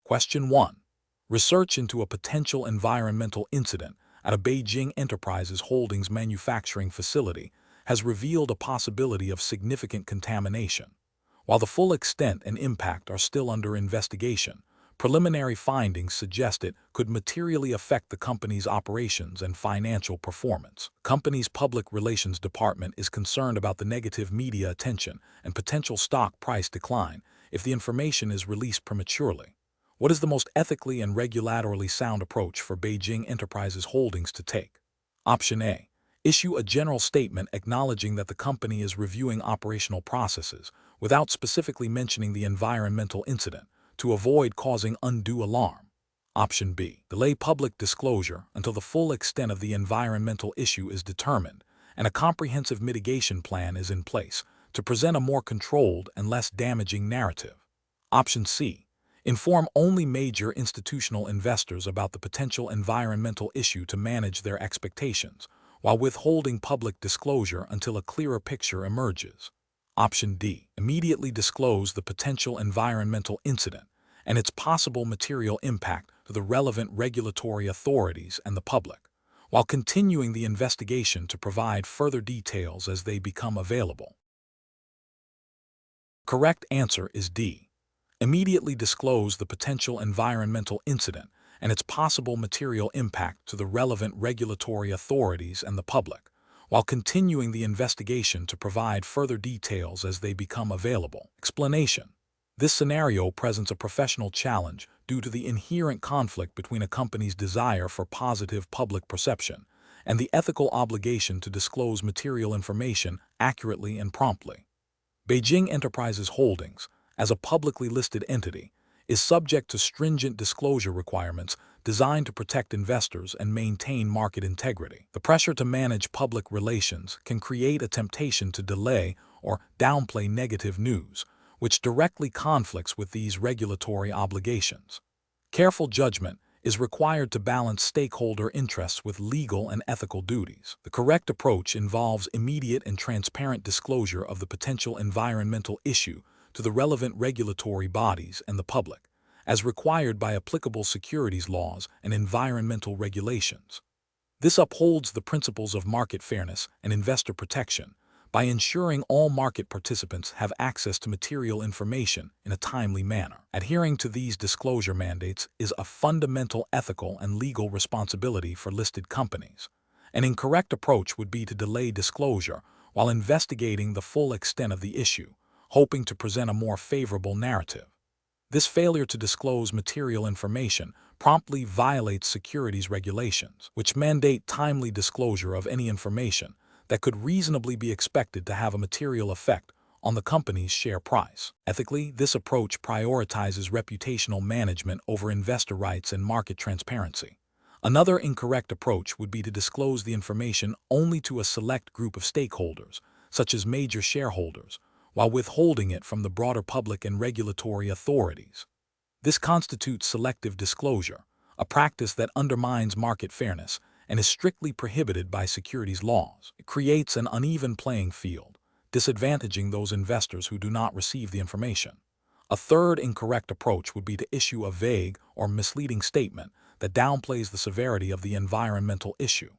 Question 1. Research into a potential environmental incident at a Beijing Enterprises Holdings manufacturing facility has revealed a possibility of significant contamination. While the full extent and impact are still under investigation, preliminary findings suggest it could materially affect the company's operations and financial performance. The company's public relations department is concerned about the negative media attention and potential stock price decline if the information is released prematurely. What is the most ethically and regulatorily sound approach for Beijing Enterprises Holdings to take? Option A. Issue a general statement acknowledging that the company is reviewing operational processes without specifically mentioning the environmental incident to avoid causing undue alarm. Option B. Delay public disclosure until the full extent of the environmental issue is determined and a comprehensive mitigation plan is in place to present a more controlled and less damaging narrative. Option C. Inform only major institutional investors about the potential environmental issue to manage their expectations, while withholding public disclosure until a clearer picture emerges. Option D. Immediately disclose the potential environmental incident and its possible material impact to the relevant regulatory authorities and the public, while continuing the investigation to provide further details as they become available. Correct answer is D. Immediately disclose the potential environmental incident and its possible material impact to the relevant regulatory authorities and the public, while continuing the investigation to provide further details as they become available. Explanation. This scenario presents a professional challenge due to the inherent conflict between a company's desire for positive public perception and the ethical obligation to disclose material information accurately and promptly. Beijing Enterprises Holdings, as a publicly listed entity, is subject to stringent disclosure requirements designed to protect investors and maintain market integrity. The pressure to manage public relations can create a temptation to delay or downplay negative news, which directly conflicts with these regulatory obligations. Careful judgment is required to balance stakeholder interests with legal and ethical duties. The correct approach involves immediate and transparent disclosure of the potential environmental issue to the relevant regulatory bodies and the public, as required by applicable securities laws and environmental regulations. This upholds the principles of market fairness and investor protection by ensuring all market participants have access to material information in a timely manner. Adhering to these disclosure mandates is a fundamental ethical and legal responsibility for listed companies. An incorrect approach would be to delay disclosure while investigating the full extent of the issue, hoping to present a more favorable narrative. This failure to disclose material information promptly violates securities regulations, which mandate timely disclosure of any information that could reasonably be expected to have a material effect on the company's share price. Ethically, this approach prioritizes reputational management over investor rights and market transparency. Another incorrect approach would be to disclose the information only to a select group of stakeholders, such as major shareholders, while withholding it from the broader public and regulatory authorities. This constitutes selective disclosure, a practice that undermines market fairness and is strictly prohibited by securities laws. It creates an uneven playing field, disadvantaging those investors who do not receive the information. A third incorrect approach would be to issue a vague or misleading statement that downplays the severity of the environmental issue.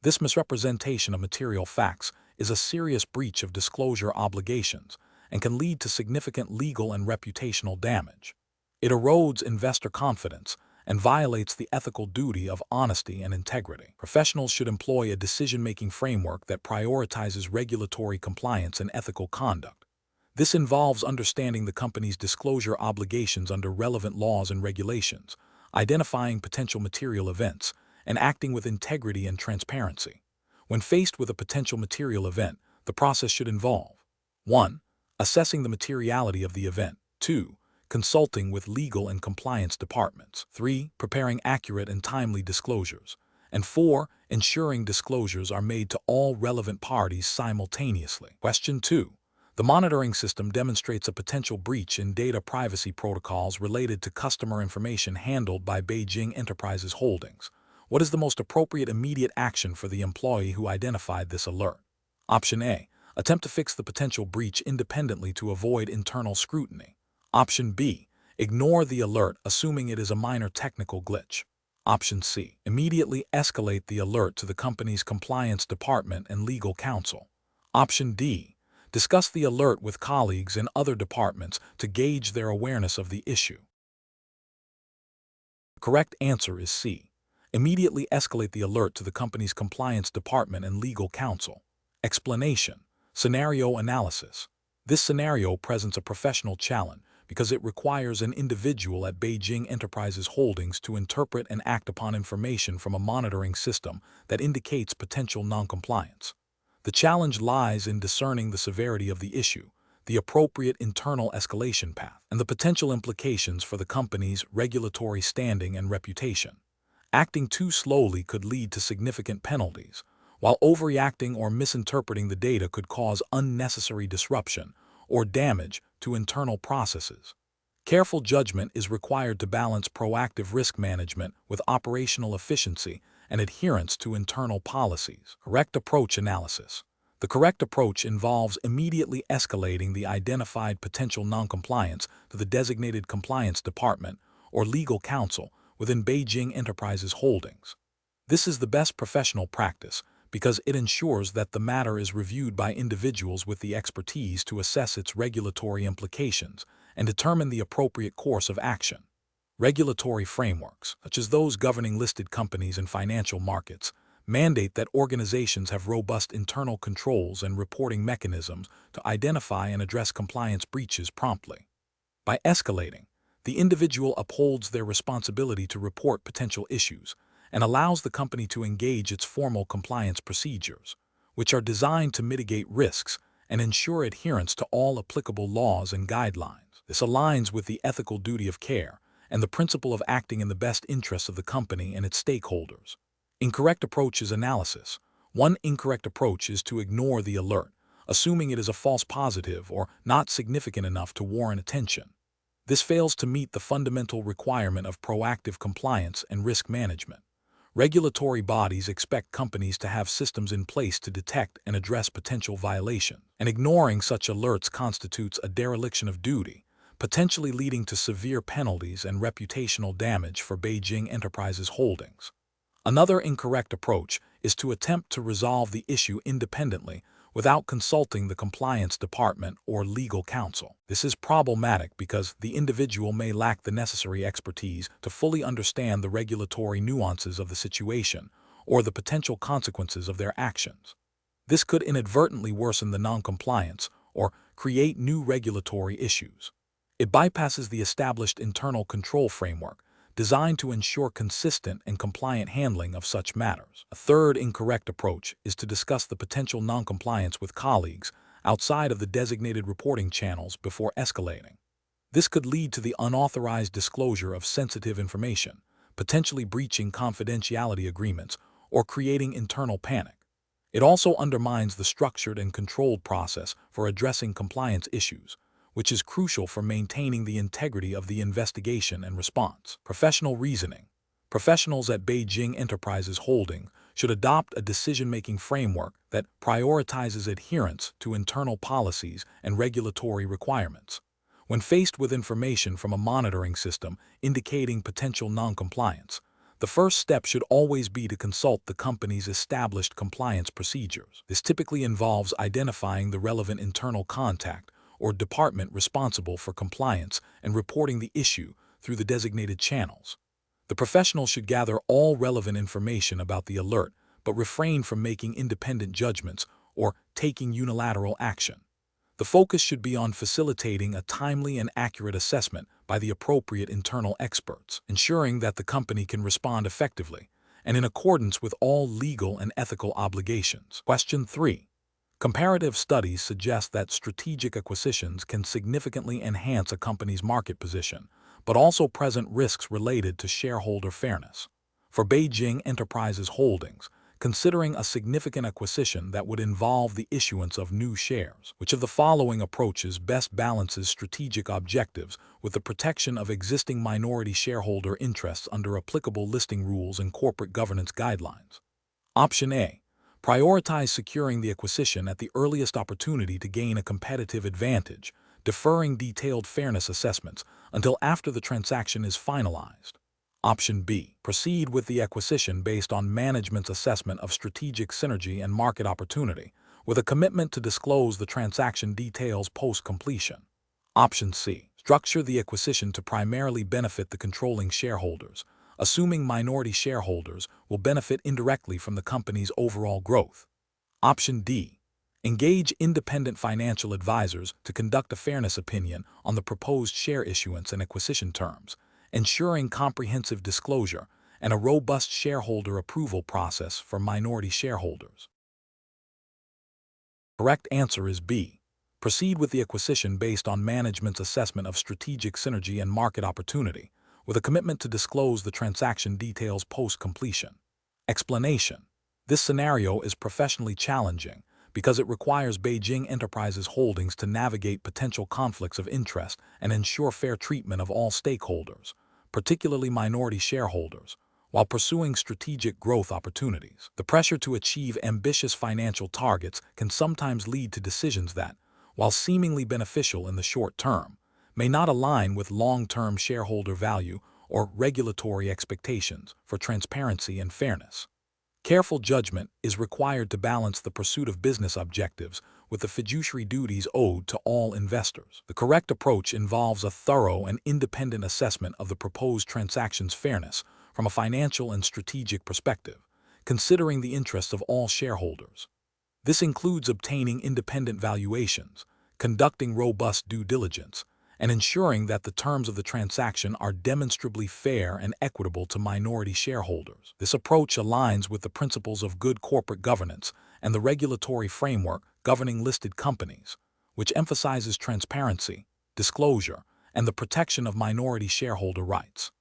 This misrepresentation of material facts is a serious breach of disclosure obligations and can lead to significant legal and reputational damage. It erodes investor confidence and violates the ethical duty of honesty and integrity. Professionals should employ a decision-making framework that prioritizes regulatory compliance and ethical conduct. This involves understanding the company's disclosure obligations under relevant laws and regulations, identifying potential material events, and acting with integrity and transparency. When faced with a potential material event, the process should involve 1. Assessing the materiality of the event. 2. Consulting with legal and compliance departments. 3. Preparing accurate and timely disclosures. And 4. Ensuring disclosures are made to all relevant parties simultaneously. Question 2. The monitoring system demonstrates a potential breach in data privacy protocols related to customer information handled by Beijing Enterprises Holdings. What is the most appropriate immediate action for the employee who identified this alert? Option A. Attempt to fix the potential breach independently to avoid internal scrutiny. Option B. Ignore the alert, assuming it is a minor technical glitch. Option C. Immediately escalate the alert to the company's compliance department and legal counsel. Option D. Discuss the alert with colleagues in other departments to gauge their awareness of the issue. The correct answer is C. Immediately escalate the alert to the company's compliance department and legal counsel. Explanation. Scenario analysis. This scenario presents a professional challenge because it requires an individual at Beijing Enterprises Holdings to interpret and act upon information from a monitoring system that indicates potential noncompliance. The challenge lies in discerning the severity of the issue, the appropriate internal escalation path, and the potential implications for the company's regulatory standing and reputation. Acting too slowly could lead to significant penalties, while overreacting or misinterpreting the data could cause unnecessary disruption or damage to internal processes. Careful judgment is required to balance proactive risk management with operational efficiency and adherence to internal policies. Correct approach analysis. The correct approach involves immediately escalating the identified potential noncompliance to the designated compliance department or legal counsel within Beijing Enterprises Holdings. This is the best professional practice because it ensures that the matter is reviewed by individuals with the expertise to assess its regulatory implications and determine the appropriate course of action. Regulatory frameworks, such as those governing listed companies and financial markets, mandate that organizations have robust internal controls and reporting mechanisms to identify and address compliance breaches promptly. By escalating, the individual upholds their responsibility to report potential issues and allows the company to engage its formal compliance procedures, which are designed to mitigate risks and ensure adherence to all applicable laws and guidelines. This aligns with the ethical duty of care and the principle of acting in the best interests of the company and its stakeholders. Incorrect approach is analysis. One incorrect approach is to ignore the alert, assuming it is a false positive or not significant enough to warrant attention. This fails to meet the fundamental requirement of proactive compliance and risk management. Regulatory bodies expect companies to have systems in place to detect and address potential violations, and ignoring such alerts constitutes a dereliction of duty, potentially leading to severe penalties and reputational damage for Beijing Enterprises Holdings. Another incorrect approach is to attempt to resolve the issue independently without consulting the compliance department or legal counsel. This is problematic because the individual may lack the necessary expertise to fully understand the regulatory nuances of the situation or the potential consequences of their actions. This could inadvertently worsen the noncompliance or create new regulatory issues. It bypasses the established internal control framework designed to ensure consistent and compliant handling of such matters. A third incorrect approach is to discuss the potential noncompliance with colleagues outside of the designated reporting channels before escalating. This could lead to the unauthorized disclosure of sensitive information, potentially breaching confidentiality agreements or creating internal panic. It also undermines the structured and controlled process for addressing compliance issues, which is crucial for maintaining the integrity of the investigation and response. Professional reasoning. Professionals at Beijing Enterprises Holdings should adopt a decision-making framework that prioritizes adherence to internal policies and regulatory requirements. When faced with information from a monitoring system indicating potential noncompliance, the first step should always be to consult the company's established compliance procedures. This typically involves identifying the relevant internal contact or department responsible for compliance and reporting the issue through the designated channels. The professional should gather all relevant information about the alert, but refrain from making independent judgments or taking unilateral action. The focus should be on facilitating a timely and accurate assessment by the appropriate internal experts, ensuring that the company can respond effectively and in accordance with all legal and ethical obligations. Question 3. Comparative studies suggest that strategic acquisitions can significantly enhance a company's market position, but also present risks related to shareholder fairness. For Beijing Enterprises Holdings, considering a significant acquisition that would involve the issuance of new shares, which of the following approaches best balances strategic objectives with the protection of existing minority shareholder interests under applicable listing rules and corporate governance guidelines? Option A. Prioritize securing the acquisition at the earliest opportunity to gain a competitive advantage, deferring detailed fairness assessments until after the transaction is finalized. Option B. Proceed with the acquisition based on management's assessment of strategic synergy and market opportunity, with a commitment to disclose the transaction details post-completion. Option C. Structure the acquisition to primarily benefit the controlling shareholders, assuming minority shareholders will benefit indirectly from the company's overall growth. Option D. Engage independent financial advisors to conduct a fairness opinion on the proposed share issuance and acquisition terms, ensuring comprehensive disclosure and a robust shareholder approval process for minority shareholders. Correct answer is B. Proceed with the acquisition based on management's assessment of strategic synergy and market opportunity, with a commitment to disclose the transaction details post-completion. Explanation: this scenario is professionally challenging because it requires Beijing Enterprises Holdings to navigate potential conflicts of interest and ensure fair treatment of all stakeholders, particularly minority shareholders, while pursuing strategic growth opportunities. The pressure to achieve ambitious financial targets can sometimes lead to decisions that, while seemingly beneficial in the short term, may not align with long-term shareholder value or regulatory expectations for transparency and fairness. Careful judgment is required to balance the pursuit of business objectives with the fiduciary duties owed to all investors. The correct approach involves a thorough and independent assessment of the proposed transaction's fairness from a financial and strategic perspective, considering the interests of all shareholders. This includes obtaining independent valuations, conducting robust due diligence, and ensuring that the terms of the transaction are demonstrably fair and equitable to minority shareholders. This approach aligns with the principles of good corporate governance and the regulatory framework governing listed companies, which emphasizes transparency, disclosure, and the protection of minority shareholder rights.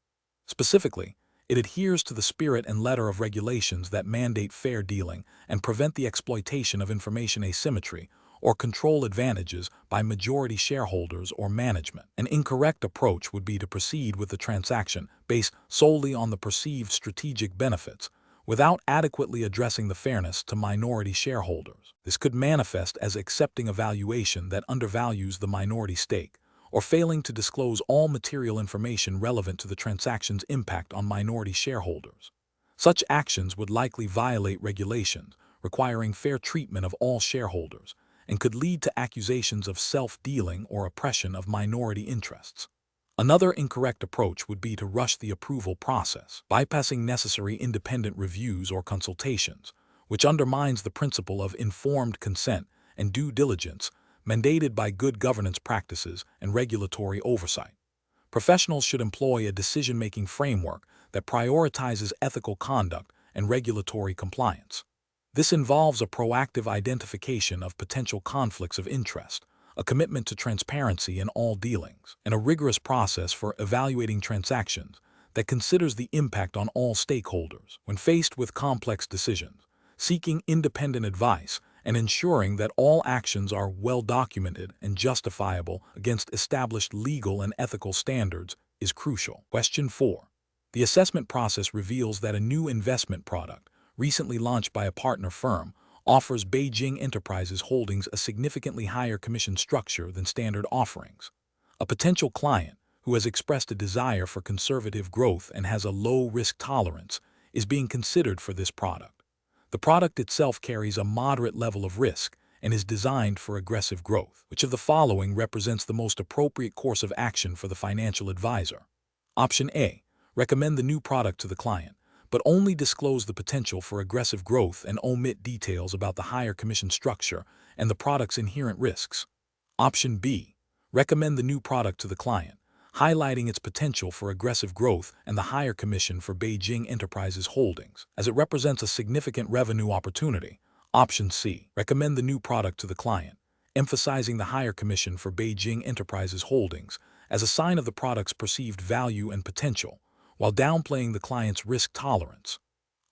Specifically, it adheres to the spirit and letter of regulations that mandate fair dealing and prevent the exploitation of information asymmetry or control advantages by majority shareholders or management. An incorrect approach would be to proceed with the transaction based solely on the perceived strategic benefits, without adequately addressing the fairness to minority shareholders. This could manifest as accepting a valuation that undervalues the minority stake, or failing to disclose all material information relevant to the transaction's impact on minority shareholders. Such actions would likely violate regulations requiring fair treatment of all shareholders, and could lead to accusations of self-dealing or oppression of minority interests. Another incorrect approach would be to rush the approval process, bypassing necessary independent reviews or consultations, which undermines the principle of informed consent and due diligence mandated by good governance practices and regulatory oversight. Professionals should employ a decision-making framework that prioritizes ethical conduct and regulatory compliance. This involves a proactive identification of potential conflicts of interest, a commitment to transparency in all dealings, and a rigorous process for evaluating transactions that considers the impact on all stakeholders. When faced with complex decisions, seeking independent advice and ensuring that all actions are well documented and justifiable against established legal and ethical standards is crucial. Question 4. The assessment process reveals that a new investment product, recently launched by a partner firm, offers Beijing Enterprises Holdings a significantly higher commission structure than standard offerings. A potential client, who has expressed a desire for conservative growth and has a low risk tolerance, is being considered for this product. The product itself carries a moderate level of risk and is designed for aggressive growth. Which of the following represents the most appropriate course of action for the financial advisor? Option A. Recommend the new product to the client, but only disclose the potential for aggressive growth and omit details about the higher commission structure and the product's inherent risks. Option B. Recommend the new product to the client, highlighting its potential for aggressive growth and the higher commission for Beijing Enterprises Holdings, as it represents a significant revenue opportunity. Option C. Recommend the new product to the client, emphasizing the higher commission for Beijing Enterprises Holdings as a sign of the product's perceived value and potential, while downplaying the client's risk tolerance.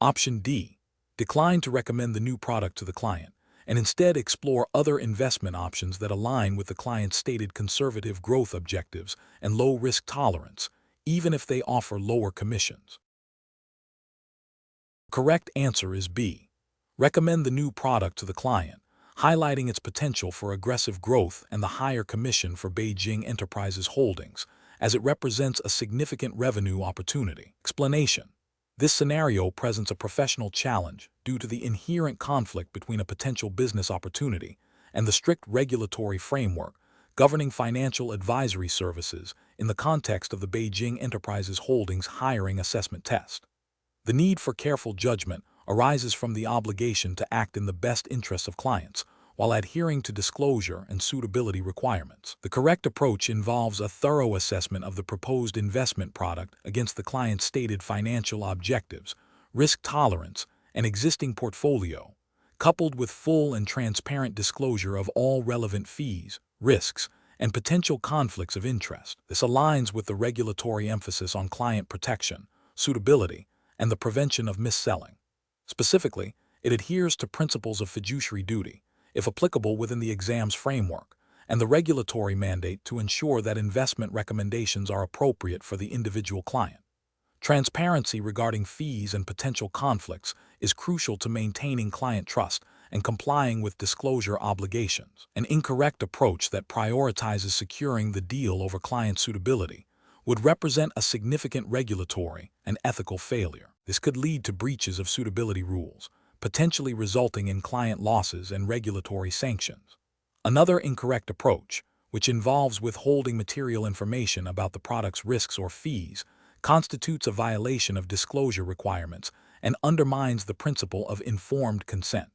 Option D. Decline to recommend the new product to the client, and instead explore other investment options that align with the client's stated conservative growth objectives and low risk tolerance, even if they offer lower commissions. The correct answer is B. Recommend the new product to the client, highlighting its potential for aggressive growth and the higher commission for Beijing Enterprises Holdings, as it represents a significant revenue opportunity. Explanation: this scenario presents a professional challenge due to the inherent conflict between a potential business opportunity and the strict regulatory framework governing financial advisory services in the context of the Beijing Enterprises Holdings hiring assessment test. The need for careful judgment arises from the obligation to act in the best interests of clients while adhering to disclosure and suitability requirements. The correct approach involves a thorough assessment of the proposed investment product against the client's stated financial objectives, risk tolerance, and existing portfolio, coupled with full and transparent disclosure of all relevant fees, risks, and potential conflicts of interest. This aligns with the regulatory emphasis on client protection, suitability, and the prevention of mis-selling. Specifically, it adheres to principles of fiduciary duty, if applicable within the exam's framework, and the regulatory mandate to ensure that investment recommendations are appropriate for the individual client. Transparency regarding fees and potential conflicts is crucial to maintaining client trust and complying with disclosure obligations. An incorrect approach that prioritizes securing the deal over client suitability would represent a significant regulatory and ethical failure. This could lead to breaches of suitability rules, potentially resulting in client losses and regulatory sanctions. Another incorrect approach, which involves withholding material information about the product's risks or fees, constitutes a violation of disclosure requirements and undermines the principle of informed consent.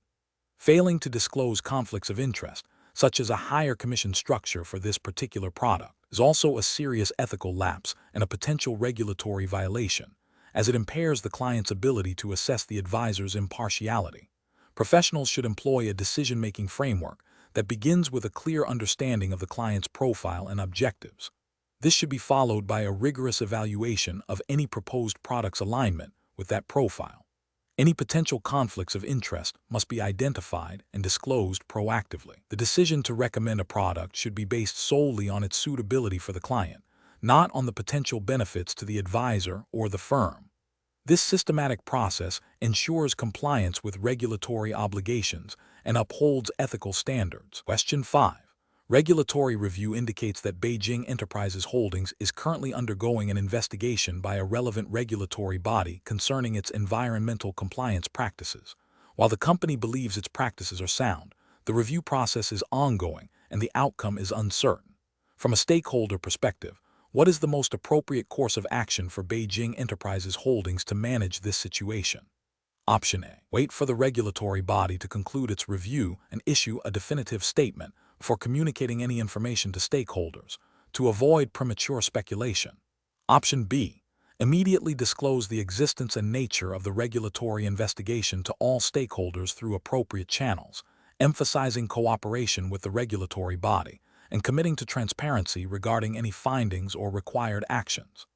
Failing to disclose conflicts of interest, such as a higher commission structure for this particular product, is also a serious ethical lapse and a potential regulatory violation, as it impairs the client's ability to assess the advisor's impartiality. Professionals should employ a decision-making framework that begins with a clear understanding of the client's profile and objectives. This should be followed by a rigorous evaluation of any proposed product's alignment with that profile. Any potential conflicts of interest must be identified and disclosed proactively. The decision to recommend a product should be based solely on its suitability for the client, not on the potential benefits to the advisor or the firm. This systematic process ensures compliance with regulatory obligations and upholds ethical standards. Question 5. Regulatory review indicates that Beijing Enterprises Holdings is currently undergoing an investigation by a relevant regulatory body concerning its environmental compliance practices. While the company believes its practices are sound, the review process is ongoing and the outcome is uncertain. From a stakeholder perspective, what is the most appropriate course of action for Beijing Enterprises Holdings to manage this situation? Option A. Wait for the regulatory body to conclude its review and issue a definitive statement before communicating any information to stakeholders, to avoid premature speculation. Option B. Immediately disclose the existence and nature of the regulatory investigation to all stakeholders through appropriate channels, emphasizing cooperation with the regulatory body and committing to transparency regarding any findings or required actions.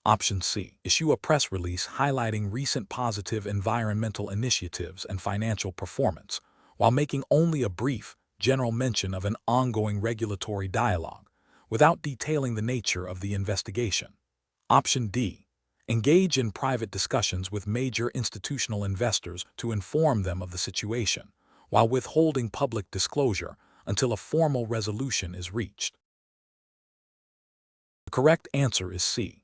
Option C. Issue a press release highlighting recent positive environmental initiatives and financial performance, while making only a brief, general mention of an ongoing regulatory dialogue, without detailing the nature of the investigation. Option D. Engage in private discussions with major institutional investors to inform them of the situation, while withholding public disclosure until a formal resolution is reached. The correct answer is C.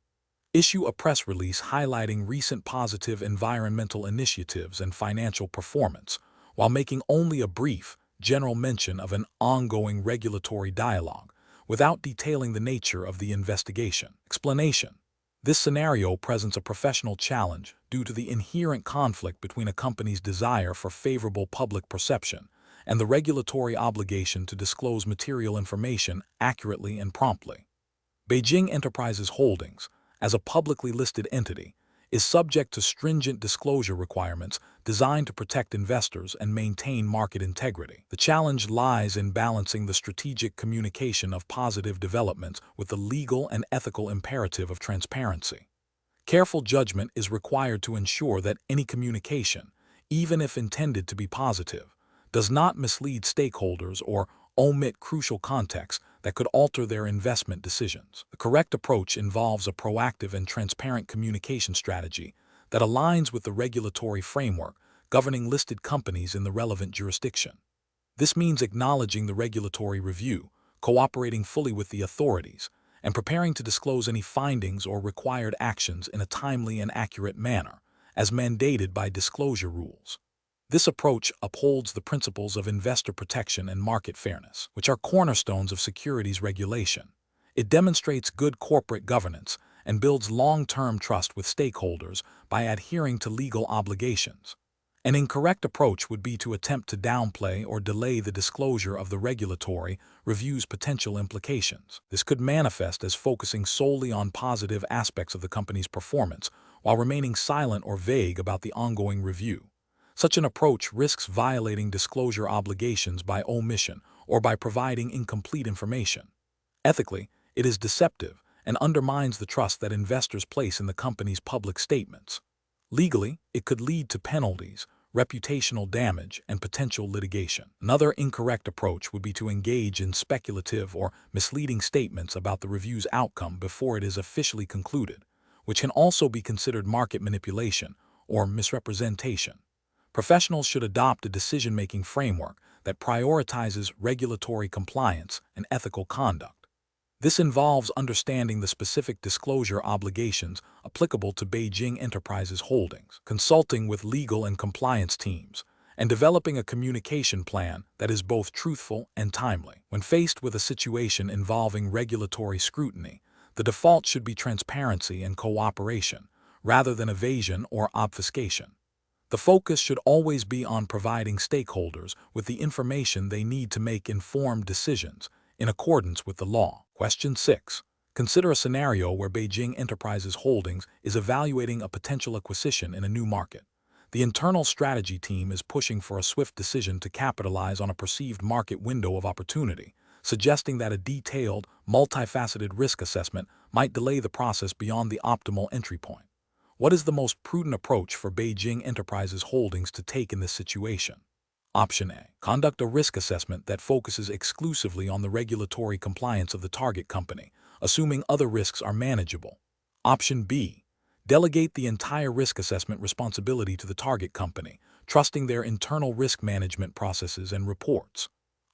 Issue a press release highlighting recent positive environmental initiatives and financial performance, while making only a brief, general mention of an ongoing regulatory dialogue, without detailing the nature of the investigation. Explanation: this scenario presents a professional challenge due to the inherent conflict between a company's desire for favorable public perception and the regulatory obligation to disclose material information accurately and promptly. Beijing Enterprises Holdings, as a publicly listed entity, is subject to stringent disclosure requirements designed to protect investors and maintain market integrity. The challenge lies in balancing the strategic communication of positive developments with the legal and ethical imperative of transparency. Careful judgment is required to ensure that any communication, even if intended to be positive, does not mislead stakeholders or omit crucial context that could alter their investment decisions. The correct approach involves a proactive and transparent communication strategy that aligns with the regulatory framework governing listed companies in the relevant jurisdiction. This means acknowledging the regulatory review, cooperating fully with the authorities, and preparing to disclose any findings or required actions in a timely and accurate manner, as mandated by disclosure rules. This approach upholds the principles of investor protection and market fairness, which are cornerstones of securities regulation. It demonstrates good corporate governance and builds long-term trust with stakeholders by adhering to legal obligations. An incorrect approach would be to attempt to downplay or delay the disclosure of the regulatory review's potential implications. This could manifest as focusing solely on positive aspects of the company's performance while remaining silent or vague about the ongoing review. Such an approach risks violating disclosure obligations by omission or by providing incomplete information. Ethically, it is deceptive and undermines the trust that investors place in the company's public statements. Legally, it could lead to penalties, reputational damage, and potential litigation. Another incorrect approach would be to engage in speculative or misleading statements about the review's outcome before it is officially concluded, which can also be considered market manipulation or misrepresentation. Professionals should adopt a decision-making framework that prioritizes regulatory compliance and ethical conduct. This involves understanding the specific disclosure obligations applicable to Beijing Enterprises Holdings, consulting with legal and compliance teams, and developing a communication plan that is both truthful and timely. When faced with a situation involving regulatory scrutiny, the default should be transparency and cooperation, rather than evasion or obfuscation. The focus should always be on providing stakeholders with the information they need to make informed decisions in accordance with the law. Question 6. Consider a scenario where Beijing Enterprises Holdings is evaluating a potential acquisition in a new market. The internal strategy team is pushing for a swift decision to capitalize on a perceived market window of opportunity, suggesting that a detailed, multifaceted risk assessment might delay the process beyond the optimal entry point. What is the most prudent approach for Beijing Enterprises Holdings to take in this situation? Option A. Conduct a risk assessment that focuses exclusively on the regulatory compliance of the target company, assuming other risks are manageable. Option B. Delegate the entire risk assessment responsibility to the target company, trusting their internal risk management processes and reports.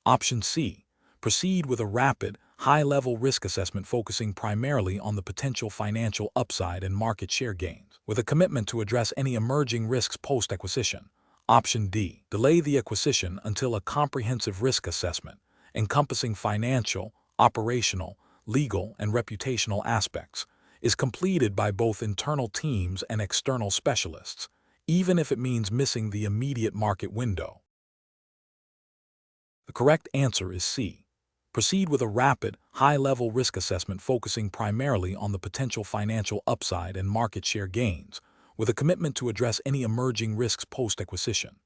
Option C. Proceed with a rapid, high-level risk assessment focusing primarily on the potential financial upside and market share gains, with a commitment to address any emerging risks post-acquisition. Option D. Delay the acquisition until a comprehensive risk assessment, encompassing financial, operational, legal, and reputational aspects, is completed by both internal teams and external specialists, even if it means missing the immediate market window. The correct answer is C. Proceed with a rapid, high-level risk assessment focusing primarily on the potential financial upside and market share gains, with a commitment to address any emerging risks post-acquisition.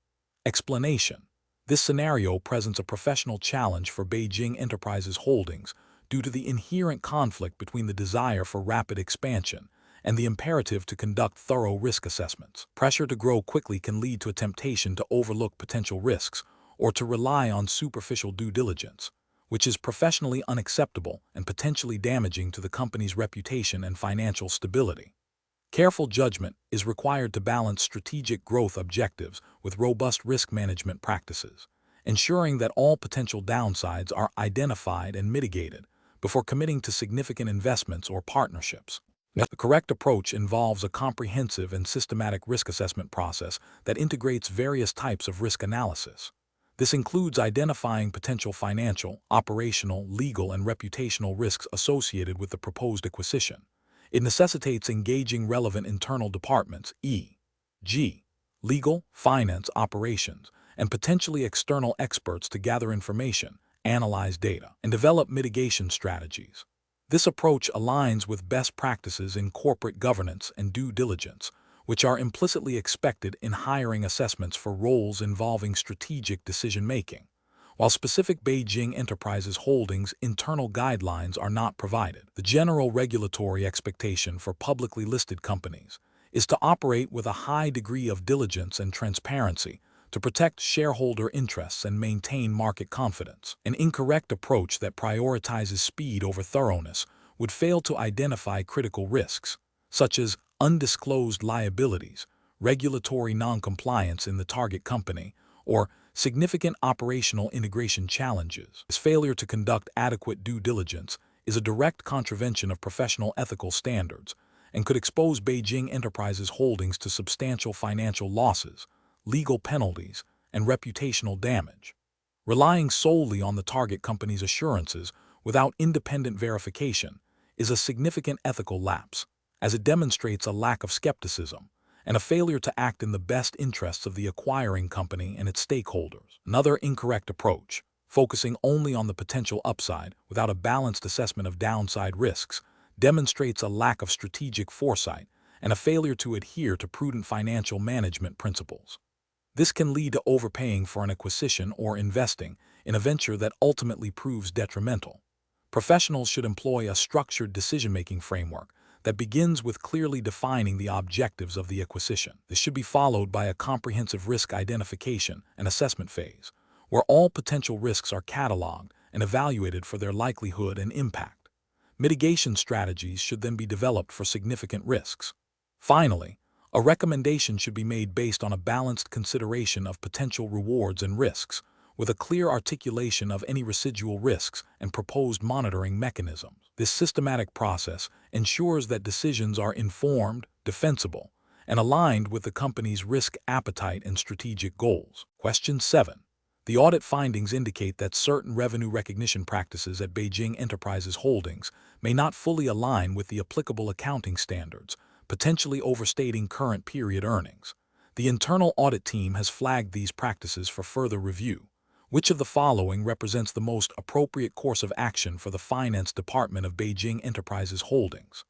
Explanation. This scenario presents a professional challenge for Beijing Enterprises Holdings due to the inherent conflict between the desire for rapid expansion and the imperative to conduct thorough risk assessments. Pressure to grow quickly can lead to a temptation to overlook potential risks or to rely on superficial due diligence, which is professionally unacceptable and potentially damaging to the company's reputation and financial stability. Careful judgment is required to balance strategic growth objectives with robust risk management practices, ensuring that all potential downsides are identified and mitigated before committing to significant investments or partnerships. The correct approach involves a comprehensive and systematic risk assessment process that integrates various types of risk analysis. This includes identifying potential financial, operational, legal, and reputational risks associated with the proposed acquisition. It necessitates engaging relevant internal departments, e.g., legal, finance, operations, and potentially external experts to gather information, analyze data, and develop mitigation strategies. This approach aligns with best practices in corporate governance and due diligence, which are implicitly expected in hiring assessments for roles involving strategic decision-making. While specific Beijing Enterprises Holdings internal guidelines are not provided, the general regulatory expectation for publicly listed companies is to operate with a high degree of diligence and transparency to protect shareholder interests and maintain market confidence. An incorrect approach that prioritizes speed over thoroughness would fail to identify critical risks, such as undisclosed liabilities, regulatory noncompliance in the target company, or significant operational integration challenges. This failure to conduct adequate due diligence is a direct contravention of professional ethical standards and could expose Beijing Enterprises Holdings to substantial financial losses, legal penalties, and reputational damage. Relying solely on the target company's assurances without independent verification is a significant ethical lapse, as it demonstrates a lack of skepticism and a failure to act in the best interests of the acquiring company and its stakeholders. Another incorrect approach, focusing only on the potential upside without a balanced assessment of downside risks, demonstrates a lack of strategic foresight and a failure to adhere to prudent financial management principles. This can lead to overpaying for an acquisition or investing in a venture that ultimately proves detrimental. Professionals should employ a structured decision-making framework that begins with clearly defining the objectives of the acquisition. This should be followed by a comprehensive risk identification and assessment phase, where all potential risks are cataloged and evaluated for their likelihood and impact. Mitigation strategies should then be developed for significant risks. Finally, a recommendation should be made based on a balanced consideration of potential rewards and risks, with a clear articulation of any residual risks and proposed monitoring mechanisms. This systematic process ensures that decisions are informed, defensible, and aligned with the company's risk appetite and strategic goals. Question 7. The audit findings indicate that certain revenue recognition practices at Beijing Enterprises Holdings may not fully align with the applicable accounting standards, potentially overstating current period earnings. The internal audit team has flagged these practices for further review. Which of the following represents the most appropriate course of action for the Finance Department of Beijing Enterprises Holdings?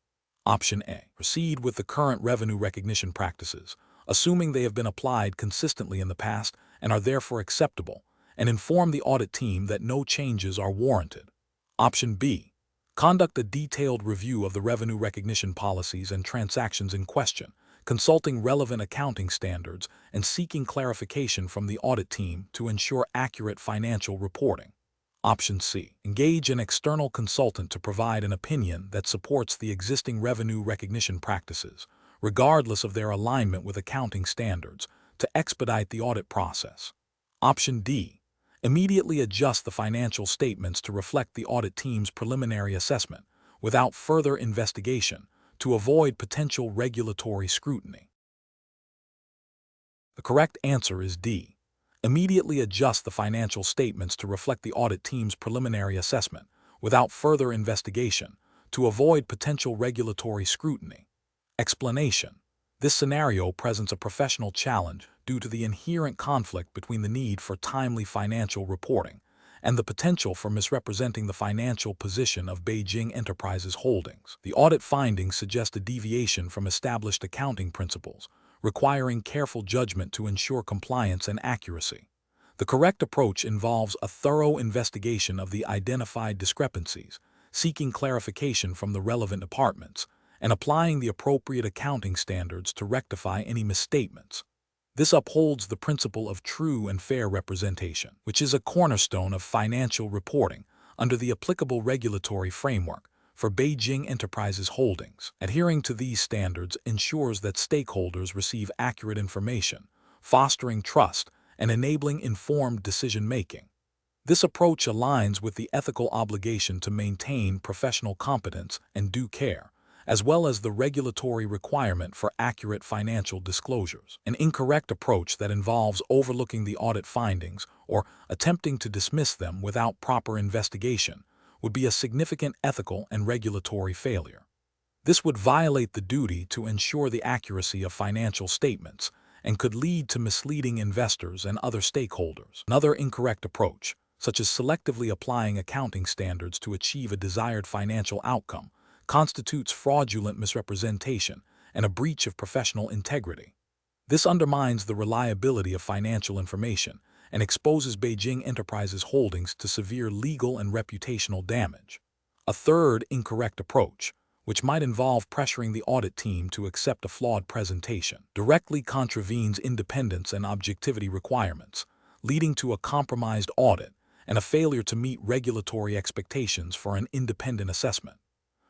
Option A. Proceed with the current revenue recognition practices, assuming they have been applied consistently in the past and are therefore acceptable, and inform the audit team that no changes are warranted. Option B. Conduct a detailed review of the revenue recognition policies and transactions in question, consulting relevant accounting standards and seeking clarification from the audit team to ensure accurate financial reporting. Option C. Engage an external consultant to provide an opinion that supports the existing revenue recognition practices, regardless of their alignment with accounting standards, to expedite the audit process. Option D. Immediately adjust the financial statements to reflect the audit team's preliminary assessment, without further investigation, to avoid potential regulatory scrutiny. The correct answer is D. Immediately adjust the financial statements to reflect the audit team's preliminary assessment, without further investigation, to avoid potential regulatory scrutiny. Explanation. This scenario presents a professional challenge due to the inherent conflict between the need for timely financial reporting and the potential for misrepresenting the financial position of Beijing Enterprises Holdings. The audit findings suggest a deviation from established accounting principles, requiring careful judgment to ensure compliance and accuracy. The correct approach involves a thorough investigation of the identified discrepancies, seeking clarification from the relevant departments, and applying the appropriate accounting standards to rectify any misstatements. This upholds the principle of true and fair representation, which is a cornerstone of financial reporting under the applicable regulatory framework for Beijing Enterprises Holdings. Adhering to these standards ensures that stakeholders receive accurate information, fostering trust and enabling informed decision-making. This approach aligns with the ethical obligation to maintain professional competence and due care, as well as the regulatory requirement for accurate financial disclosures. An incorrect approach that involves overlooking the audit findings or attempting to dismiss them without proper investigation would be a significant ethical and regulatory failure. This would violate the duty to ensure the accuracy of financial statements and could lead to misleading investors and other stakeholders. Another incorrect approach, such as selectively applying accounting standards to achieve a desired financial outcome, constitutes fraudulent misrepresentation and a breach of professional integrity. This undermines the reliability of financial information and exposes Beijing Enterprises Holdings to severe legal and reputational damage. A third incorrect approach, which might involve pressuring the audit team to accept a flawed presentation, directly contravenes independence and objectivity requirements, leading to a compromised audit and a failure to meet regulatory expectations for an independent assessment.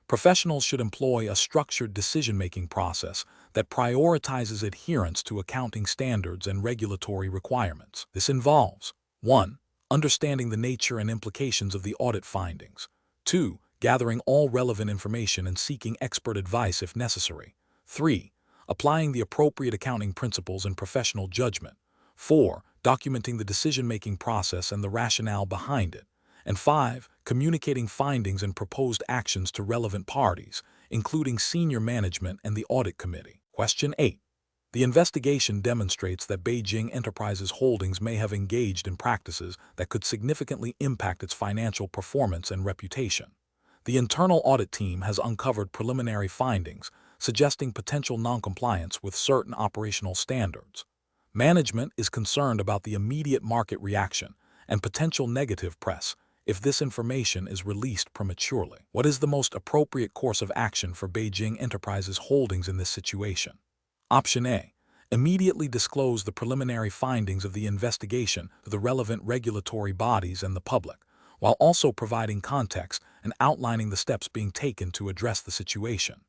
Professionals should employ a structured decision-making process that prioritizes adherence to accounting standards and regulatory requirements. This involves 1. Understanding the nature and implications of the audit findings. 2. Gathering all relevant information and seeking expert advice if necessary. 3. Applying the appropriate accounting principles and professional judgment. 4. Documenting the decision-making process and the rationale behind it. And 5. Communicating findings and proposed actions to relevant parties, including senior management and the audit committee. Question 8. The investigation demonstrates that Beijing Enterprises Holdings may have engaged in practices that could significantly impact its financial performance and reputation. The internal audit team has uncovered preliminary findings suggesting potential noncompliance with certain operational standards. Management is concerned about the immediate market reaction and potential negative press if this information is released prematurely. What is the most appropriate course of action for Beijing Enterprises Holdings in this situation? Option A. Immediately disclose the preliminary findings of the investigation to the relevant regulatory bodies and the public, while also providing context and outlining the steps being taken to address the situation.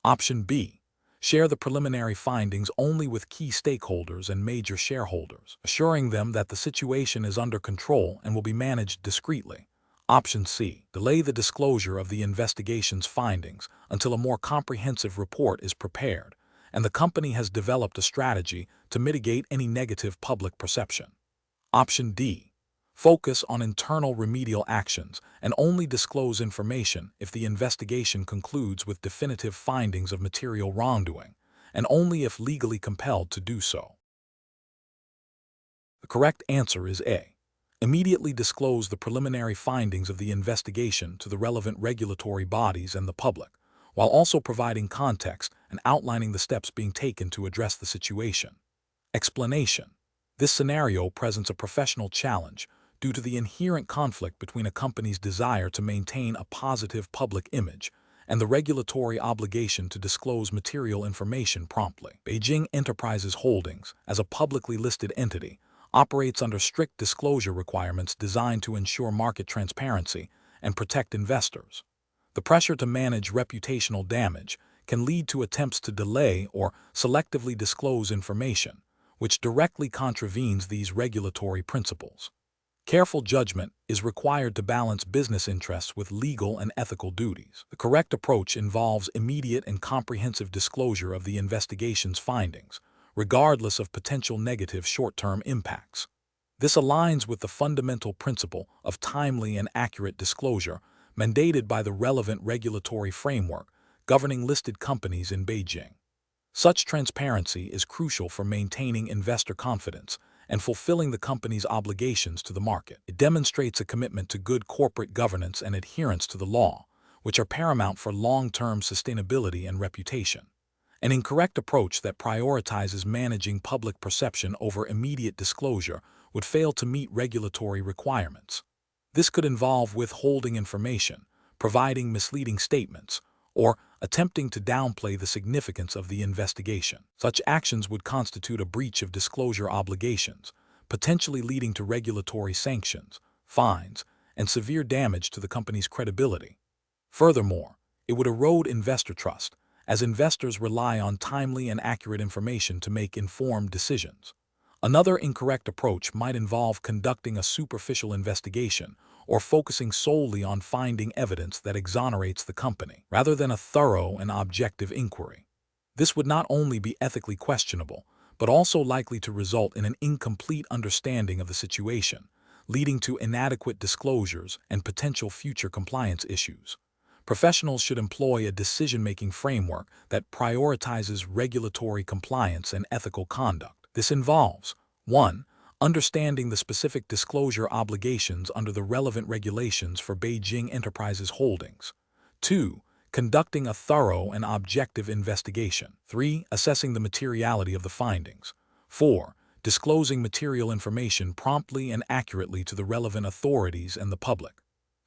Option B. Share the preliminary findings only with key stakeholders and major shareholders, assuring them that the situation is under control and will be managed discreetly. Option C. Delay the disclosure of the investigation's findings until a more comprehensive report is prepared and the company has developed a strategy to mitigate any negative public perception. Option D. Focus on internal remedial actions and only disclose information if the investigation concludes with definitive findings of material wrongdoing, and only if legally compelled to do so. The correct answer is A. Immediately disclose the preliminary findings of the investigation to the relevant regulatory bodies and the public, while also providing context and outlining the steps being taken to address the situation. Explanation. This scenario presents a professional challenge due to the inherent conflict between a company's desire to maintain a positive public image and the regulatory obligation to disclose material information promptly. Beijing Enterprises Holdings, as a publicly listed entity, operates under strict disclosure requirements designed to ensure market transparency and protect investors. The pressure to manage reputational damage can lead to attempts to delay or selectively disclose information, which directly contravenes these regulatory principles. Careful judgment is required to balance business interests with legal and ethical duties. The correct approach involves immediate and comprehensive disclosure of the investigation's findings, regardless of potential negative short-term impacts. This aligns with the fundamental principle of timely and accurate disclosure mandated by the relevant regulatory framework governing listed companies in Beijing. Such transparency is crucial for maintaining investor confidence and fulfilling the company's obligations to the market. It demonstrates a commitment to good corporate governance and adherence to the law, which are paramount for long-term sustainability and reputation. An incorrect approach that prioritizes managing public perception over immediate disclosure would fail to meet regulatory requirements. This could involve withholding information, providing misleading statements, or attempting to downplay the significance of the investigation. Such actions would constitute a breach of disclosure obligations, potentially leading to regulatory sanctions, fines, and severe damage to the company's credibility. Furthermore, it would erode investor trust, as investors rely on timely and accurate information to make informed decisions. Another incorrect approach might involve conducting a superficial investigation or focusing solely on finding evidence that exonerates the company, rather than a thorough and objective inquiry. This would not only be ethically questionable, but also likely to result in an incomplete understanding of the situation, leading to inadequate disclosures and potential future compliance issues. Professionals should employ a decision-making framework that prioritizes regulatory compliance and ethical conduct. This involves 1. Understanding the specific disclosure obligations under the relevant regulations for Beijing Enterprises Holdings. 2. Conducting a thorough and objective investigation. 3. Assessing the materiality of the findings. 4. Disclosing material information promptly and accurately to the relevant authorities and the public.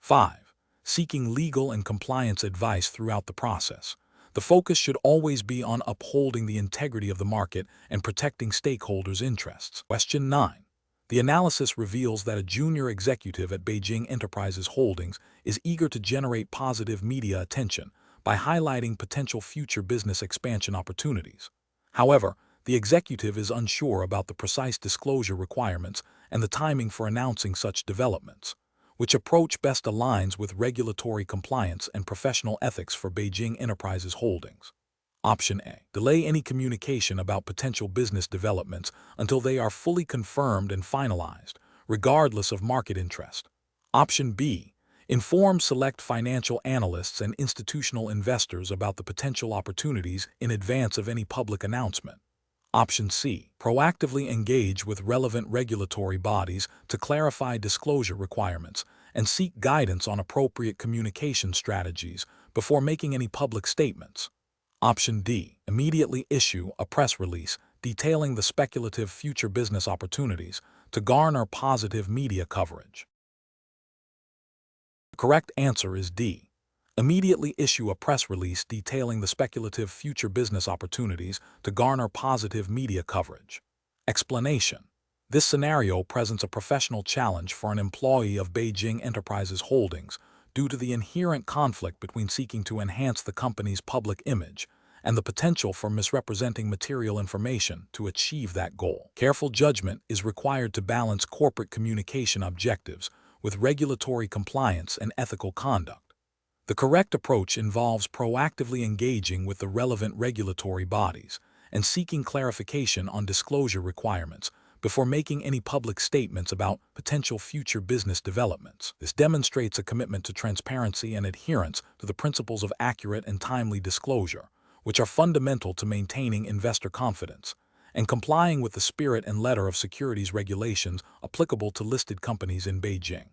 5. Seeking legal and compliance advice throughout the process. The focus should always be on upholding the integrity of the market and protecting stakeholders' interests. Question 9. The analysis reveals that a junior executive at Beijing Enterprises Holdings is eager to generate positive media attention by highlighting potential future business expansion opportunities. However, the executive is unsure about the precise disclosure requirements and the timing for announcing such developments. Which approach best aligns with regulatory compliance and professional ethics for Beijing Enterprises Holdings? Option A. Delay any communication about potential business developments until they are fully confirmed and finalized, regardless of market interest. Option B. Inform select financial analysts and institutional investors about the potential opportunities in advance of any public announcement. Option C. Proactively engage with relevant regulatory bodies to clarify disclosure requirements and seek guidance on appropriate communication strategies before making any public statements. Option D. Immediately issue a press release detailing the speculative future business opportunities to garner positive media coverage. The correct answer is D. Immediately issue a press release detailing the speculative future business opportunities to garner positive media coverage. Explanation: this scenario presents a professional challenge for an employee of Beijing Enterprises Holdings due to the inherent conflict between seeking to enhance the company's public image and the potential for misrepresenting material information to achieve that goal. Careful judgment is required to balance corporate communication objectives with regulatory compliance and ethical conduct. The correct approach involves proactively engaging with the relevant regulatory bodies and seeking clarification on disclosure requirements before making any public statements about potential future business developments. This demonstrates a commitment to transparency and adherence to the principles of accurate and timely disclosure, which are fundamental to maintaining investor confidence and complying with the spirit and letter of securities regulations applicable to listed companies in Beijing.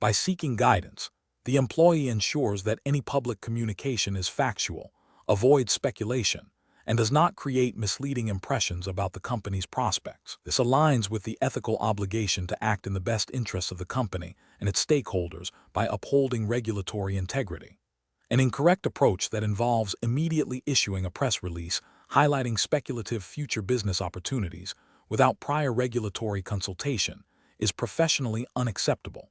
By seeking guidance, the employee ensures that any public communication is factual, avoids speculation, and does not create misleading impressions about the company's prospects. This aligns with the ethical obligation to act in the best interests of the company and its stakeholders by upholding regulatory integrity. An incorrect approach that involves immediately issuing a press release highlighting speculative future business opportunities without prior regulatory consultation is professionally unacceptable.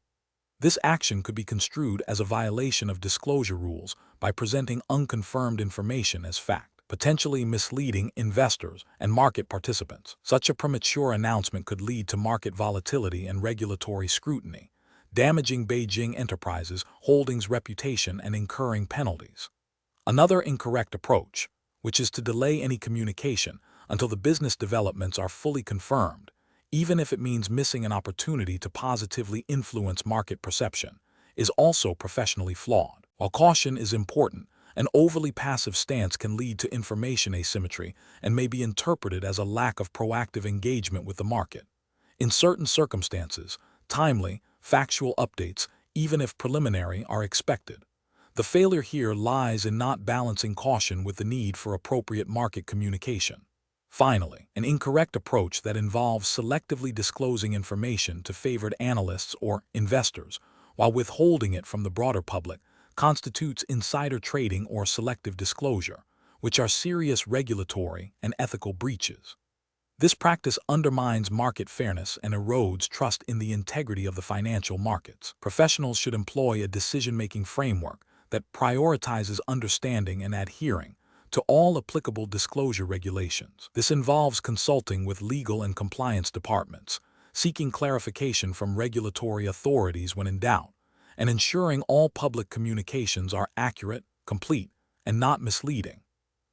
This action could be construed as a violation of disclosure rules by presenting unconfirmed information as fact, potentially misleading investors and market participants. Such a premature announcement could lead to market volatility and regulatory scrutiny, damaging Beijing Enterprises Holdings' reputation and incurring penalties. Another incorrect approach, which is to delay any communication until the business developments are fully confirmed, even if it means missing an opportunity to positively influence market perception, is also professionally flawed. While caution is important, an overly passive stance can lead to information asymmetry and may be interpreted as a lack of proactive engagement with the market. In certain circumstances, timely, factual updates, even if preliminary, are expected. The failure here lies in not balancing caution with the need for appropriate market communication. Finally, an incorrect approach that involves selectively disclosing information to favored analysts or investors while withholding it from the broader public constitutes insider trading or selective disclosure, which are serious regulatory and ethical breaches. This practice undermines market fairness and erodes trust in the integrity of the financial markets. Professionals should employ a decision-making framework that prioritizes understanding and adhering to all applicable disclosure regulations. This involves consulting with legal and compliance departments, seeking clarification from regulatory authorities when in doubt, and ensuring all public communications are accurate, complete, and not misleading.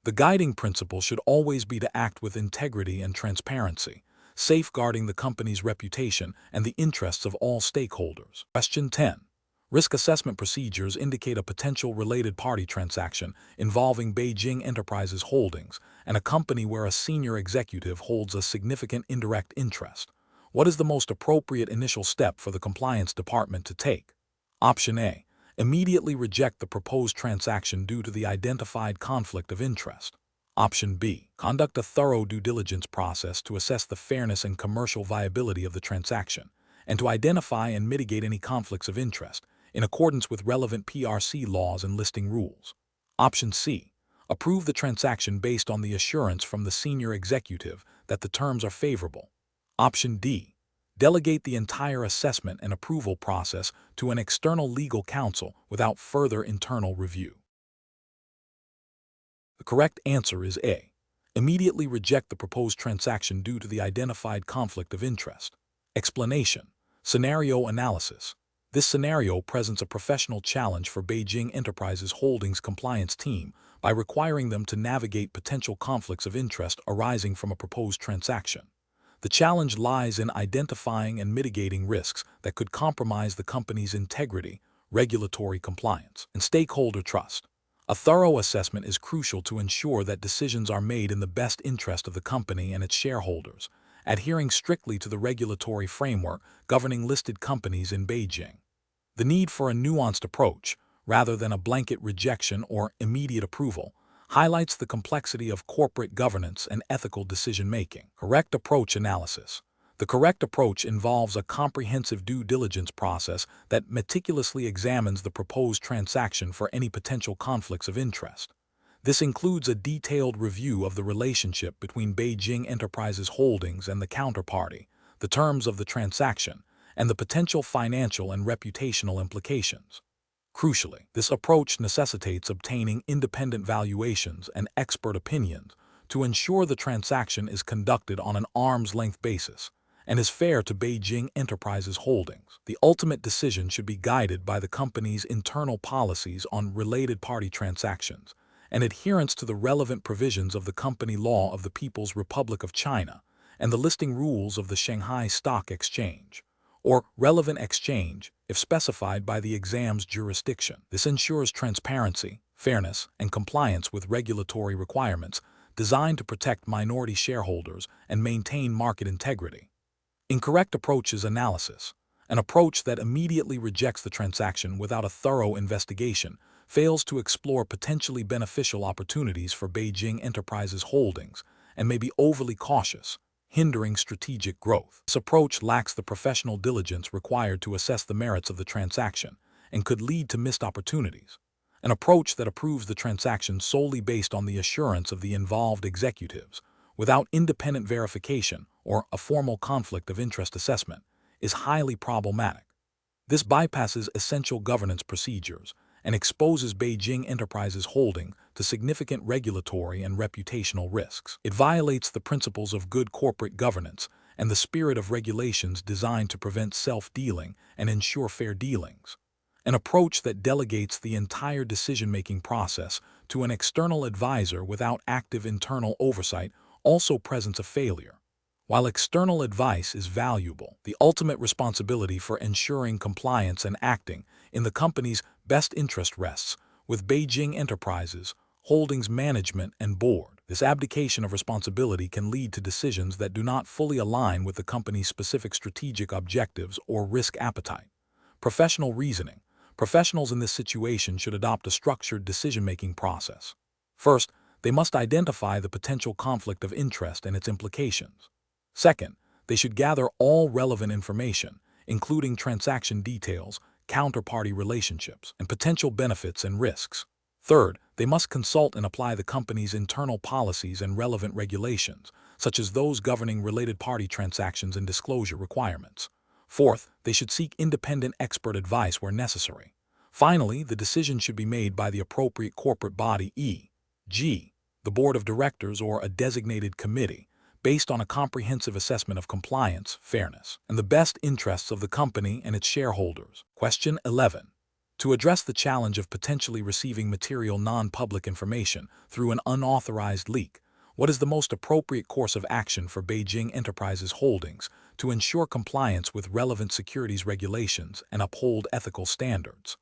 The guiding principle should always be to act with integrity and transparency, safeguarding the company's reputation and the interests of all stakeholders. Question 10. Risk assessment procedures indicate a potential related party transaction involving Beijing Enterprises Holdings and a company where a senior executive holds a significant indirect interest. What is the most appropriate initial step for the compliance department to take? Option A. Immediately reject the proposed transaction due to the identified conflict of interest. Option B. Conduct a thorough due diligence process to assess the fairness and commercial viability of the transaction, and to identify and mitigate any conflicts of interest, in accordance with relevant PRC laws and listing rules. Option C. Approve the transaction based on the assurance from the senior executive that the terms are favorable. Option D. Delegate the entire assessment and approval process to an external legal counsel without further internal review. The correct answer is A. Immediately reject the proposed transaction due to the identified conflict of interest. Explanation. Scenario analysis. This scenario presents a professional challenge for Beijing Enterprises Holdings compliance team by requiring them to navigate potential conflicts of interest arising from a proposed transaction. The challenge lies in identifying and mitigating risks that could compromise the company's integrity, regulatory compliance, and stakeholder trust. A thorough assessment is crucial to ensure that decisions are made in the best interest of the company and its shareholders, adhering strictly to the regulatory framework governing listed companies in Beijing. The need for a nuanced approach, rather than a blanket rejection or immediate approval, highlights the complexity of corporate governance and ethical decision-making. Correct approach analysis. The correct approach involves a comprehensive due diligence process that meticulously examines the proposed transaction for any potential conflicts of interest. This includes a detailed review of the relationship between Beijing Enterprises Holdings and the counterparty, the terms of the transaction, and the potential financial and reputational implications. Crucially, this approach necessitates obtaining independent valuations and expert opinions to ensure the transaction is conducted on an arm's-length basis and is fair to Beijing Enterprises Holdings. The ultimate decision should be guided by the company's internal policies on related party transactions and adherence to the relevant provisions of the Company Law of the People's Republic of China and the listing rules of the Shanghai Stock Exchange, or relevant exchange, if specified by the exam's jurisdiction. This ensures transparency, fairness, and compliance with regulatory requirements designed to protect minority shareholders and maintain market integrity. Incorrect approaches analysis. An approach that immediately rejects the transaction without a thorough investigation fails to explore potentially beneficial opportunities for Beijing Enterprises Holdings and may be overly cautious, hindering strategic growth. This approach lacks the professional diligence required to assess the merits of the transaction and could lead to missed opportunities. An approach that approves the transaction solely based on the assurance of the involved executives, without independent verification or a formal conflict of interest assessment, is highly problematic. This bypasses essential governance procedures and exposes Beijing Enterprises Holding to significant regulatory and reputational risks. It violates the principles of good corporate governance and the spirit of regulations designed to prevent self-dealing and ensure fair dealings. An approach that delegates the entire decision-making process to an external advisor without active internal oversight also presents a failure. While external advice is valuable, the ultimate responsibility for ensuring compliance and acting in the company's best interest rests with Beijing Enterprises Holdings management and board. This abdication of responsibility can lead to decisions that do not fully align with the company's specific strategic objectives or risk appetite. Professional reasoning. Professionals in this situation should adopt a structured decision-making process. First, they must identify the potential conflict of interest and its implications. Second, they should gather all relevant information, including transaction details, counterparty relationships, and potential benefits and risks. Third, they must consult and apply the company's internal policies and relevant regulations, such as those governing related party transactions and disclosure requirements. Fourth, they should seek independent expert advice where necessary. Finally, the decision should be made by the appropriate corporate body, e.g., the board of directors or a designated committee, based on a comprehensive assessment of compliance, fairness, and the best interests of the company and its shareholders. Question 11. To address the challenge of potentially receiving material non-public information through an unauthorized leak, what is the most appropriate course of action for Beijing Enterprises Holdings to ensure compliance with relevant securities regulations and uphold ethical standards?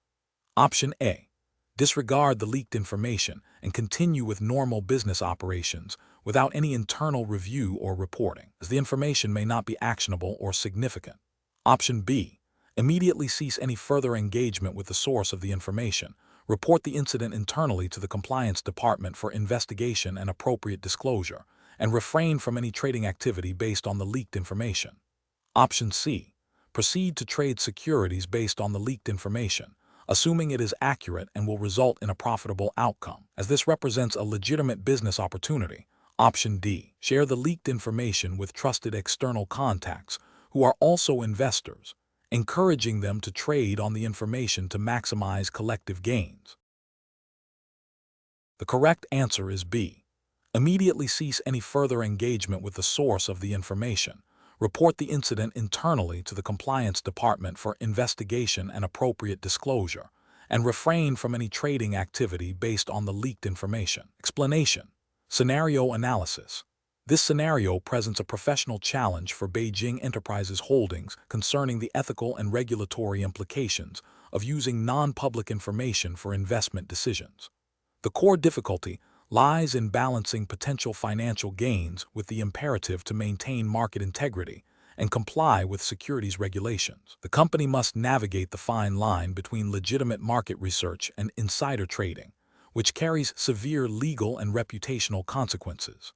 Option A. Disregard the leaked information and continue with normal business operations without any internal review or reporting, as the information may not be actionable or significant. Option B. Immediately cease any further engagement with the source of the information. Report the incident internally to the Compliance Department for investigation and appropriate disclosure, and refrain from any trading activity based on the leaked information. Option C. Proceed to trade securities based on the leaked information, assuming it is accurate and will result in a profitable outcome, as this represents a legitimate business opportunity. Option D. Share the leaked information with trusted external contacts who are also investors, encouraging them to trade on the information to maximize collective gains. The correct answer is B. Immediately cease any further engagement with the source of the information. Report the incident internally to the Compliance Department for investigation and appropriate disclosure, and refrain from any trading activity based on the leaked information. Explanation. Scenario analysis. This scenario presents a professional challenge for Beijing Enterprises Holdings concerning the ethical and regulatory implications of using non-public information for investment decisions. The core difficulty lies in balancing potential financial gains with the imperative to maintain market integrity and comply with securities regulations. The company must navigate the fine line between legitimate market research and insider trading, which carries severe legal and reputational consequences.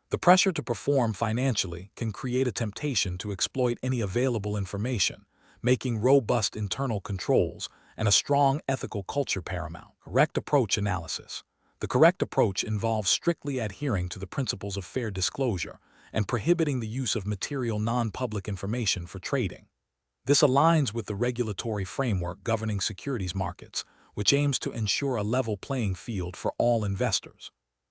The pressure to perform financially can create a temptation to exploit any available information, making robust internal controls and a strong ethical culture paramount. Correct approach analysis. The correct approach involves strictly adhering to the principles of fair disclosure and prohibiting the use of material non-public information for trading. This aligns with the regulatory framework governing securities markets, which aims to ensure a level playing field for all investors.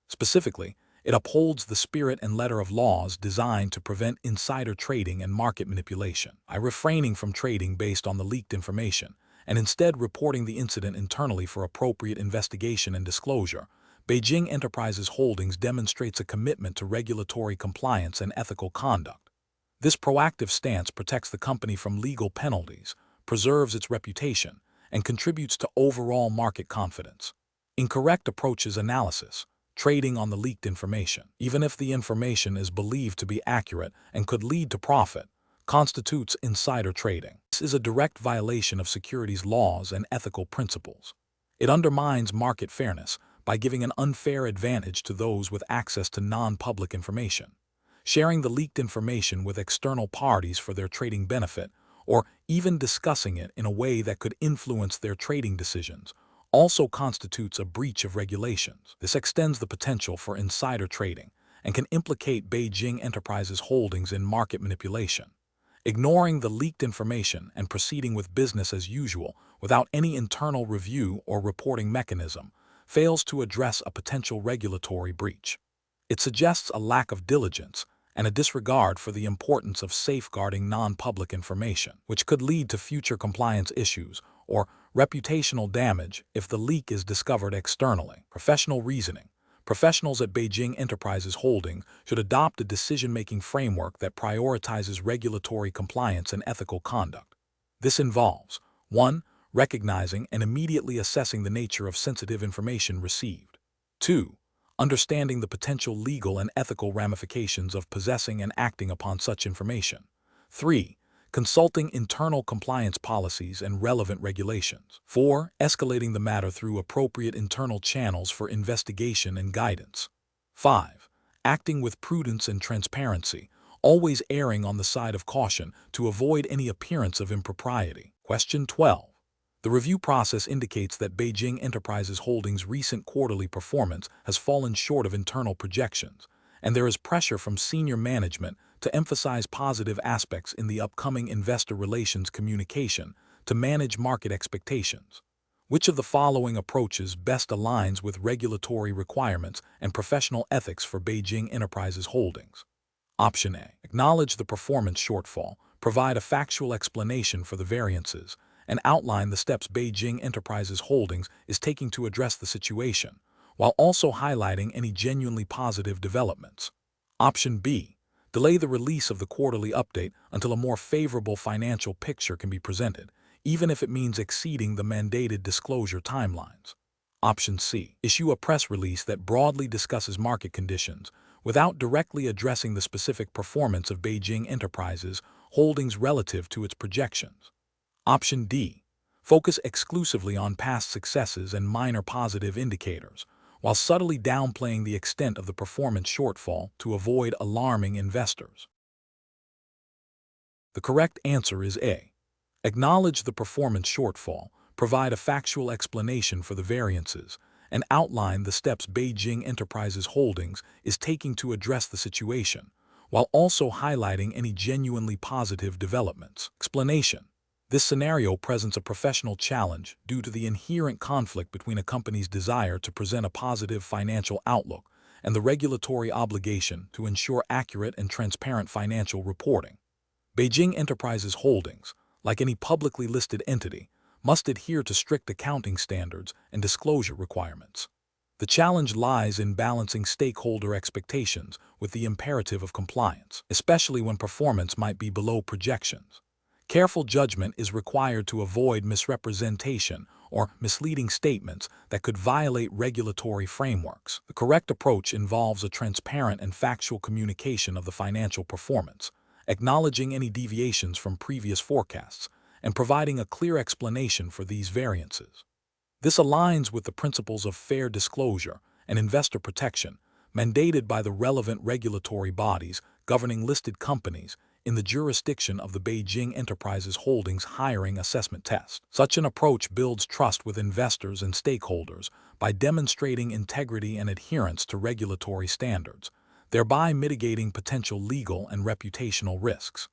Specifically, it upholds the spirit and letter of laws designed to prevent insider trading and market manipulation. By refraining from trading based on the leaked information and instead reporting the incident internally for appropriate investigation and disclosure, Beijing Enterprises Holdings demonstrates a commitment to regulatory compliance and ethical conduct. This proactive stance protects the company from legal penalties, preserves its reputation, and contributes to overall market confidence. Incorrect approaches analysis. Trading on the leaked information, even if the information is believed to be accurate and could lead to profit, constitutes insider trading. This is a direct violation of securities laws and ethical principles. It undermines market fairness by giving an unfair advantage to those with access to non-public information. Sharing the leaked information with external parties for their trading benefit, or even discussing it in a way that could influence their trading decisions, also constitutes a breach of regulations. This extends the potential for insider trading and can implicate Beijing Enterprises Holdings in market manipulation. Ignoring the leaked information and proceeding with business as usual without any internal review or reporting mechanism fails to address a potential regulatory breach. It suggests a lack of diligence and a disregard for the importance of safeguarding non-public information, which could lead to future compliance issues or reputational damage if the leak is discovered externally. Professional reasoning. Professionals at Beijing Enterprises Holdings should adopt a decision-making framework that prioritizes regulatory compliance and ethical conduct. This involves 1. Recognizing and immediately assessing the nature of sensitive information received. 2. Understanding the potential legal and ethical ramifications of possessing and acting upon such information. 3. Consulting internal compliance policies and relevant regulations. 4. Escalating the matter through appropriate internal channels for investigation and guidance. 5. Acting with prudence and transparency, always erring on the side of caution to avoid any appearance of impropriety. Question 12. The review process indicates that Beijing Enterprises Holdings' recent quarterly performance has fallen short of internal projections, and there is pressure from senior management to emphasize positive aspects in the upcoming investor relations communication to manage market expectations. Which of the following approaches best aligns with regulatory requirements and professional ethics for Beijing Enterprises Holdings? Option A. Acknowledge the performance shortfall, provide a factual explanation for the variances, and outline the steps Beijing Enterprises Holdings is taking to address the situation, while also highlighting any genuinely positive developments. Option B. Delay the release of the quarterly update until a more favorable financial picture can be presented, even if it means exceeding the mandated disclosure timelines. Option C. Issue a press release that broadly discusses market conditions without directly addressing the specific performance of Beijing Enterprises Holdings relative to its projections. Option D. Focus exclusively on past successes and minor positive indicators, while subtly downplaying the extent of the performance shortfall to avoid alarming investors. The correct answer is A. Acknowledge the performance shortfall, provide a factual explanation for the variances, and outline the steps Beijing Enterprises Holdings is taking to address the situation, while also highlighting any genuinely positive developments. Explanation. This scenario presents a professional challenge due to the inherent conflict between a company's desire to present a positive financial outlook and the regulatory obligation to ensure accurate and transparent financial reporting. Beijing Enterprises Holdings, like any publicly listed entity, must adhere to strict accounting standards and disclosure requirements. The challenge lies in balancing stakeholder expectations with the imperative of compliance, especially when performance might be below projections. Careful judgment is required to avoid misrepresentation or misleading statements that could violate regulatory frameworks. The correct approach involves a transparent and factual communication of the financial performance, acknowledging any deviations from previous forecasts, and providing a clear explanation for these variances. This aligns with the principles of fair disclosure and investor protection mandated by the relevant regulatory bodies governing listed companies in the jurisdiction of the Beijing Enterprises Holdings hiring assessment test. Such an approach builds trust with investors and stakeholders by demonstrating integrity and adherence to regulatory standards, thereby mitigating potential legal and reputational risks.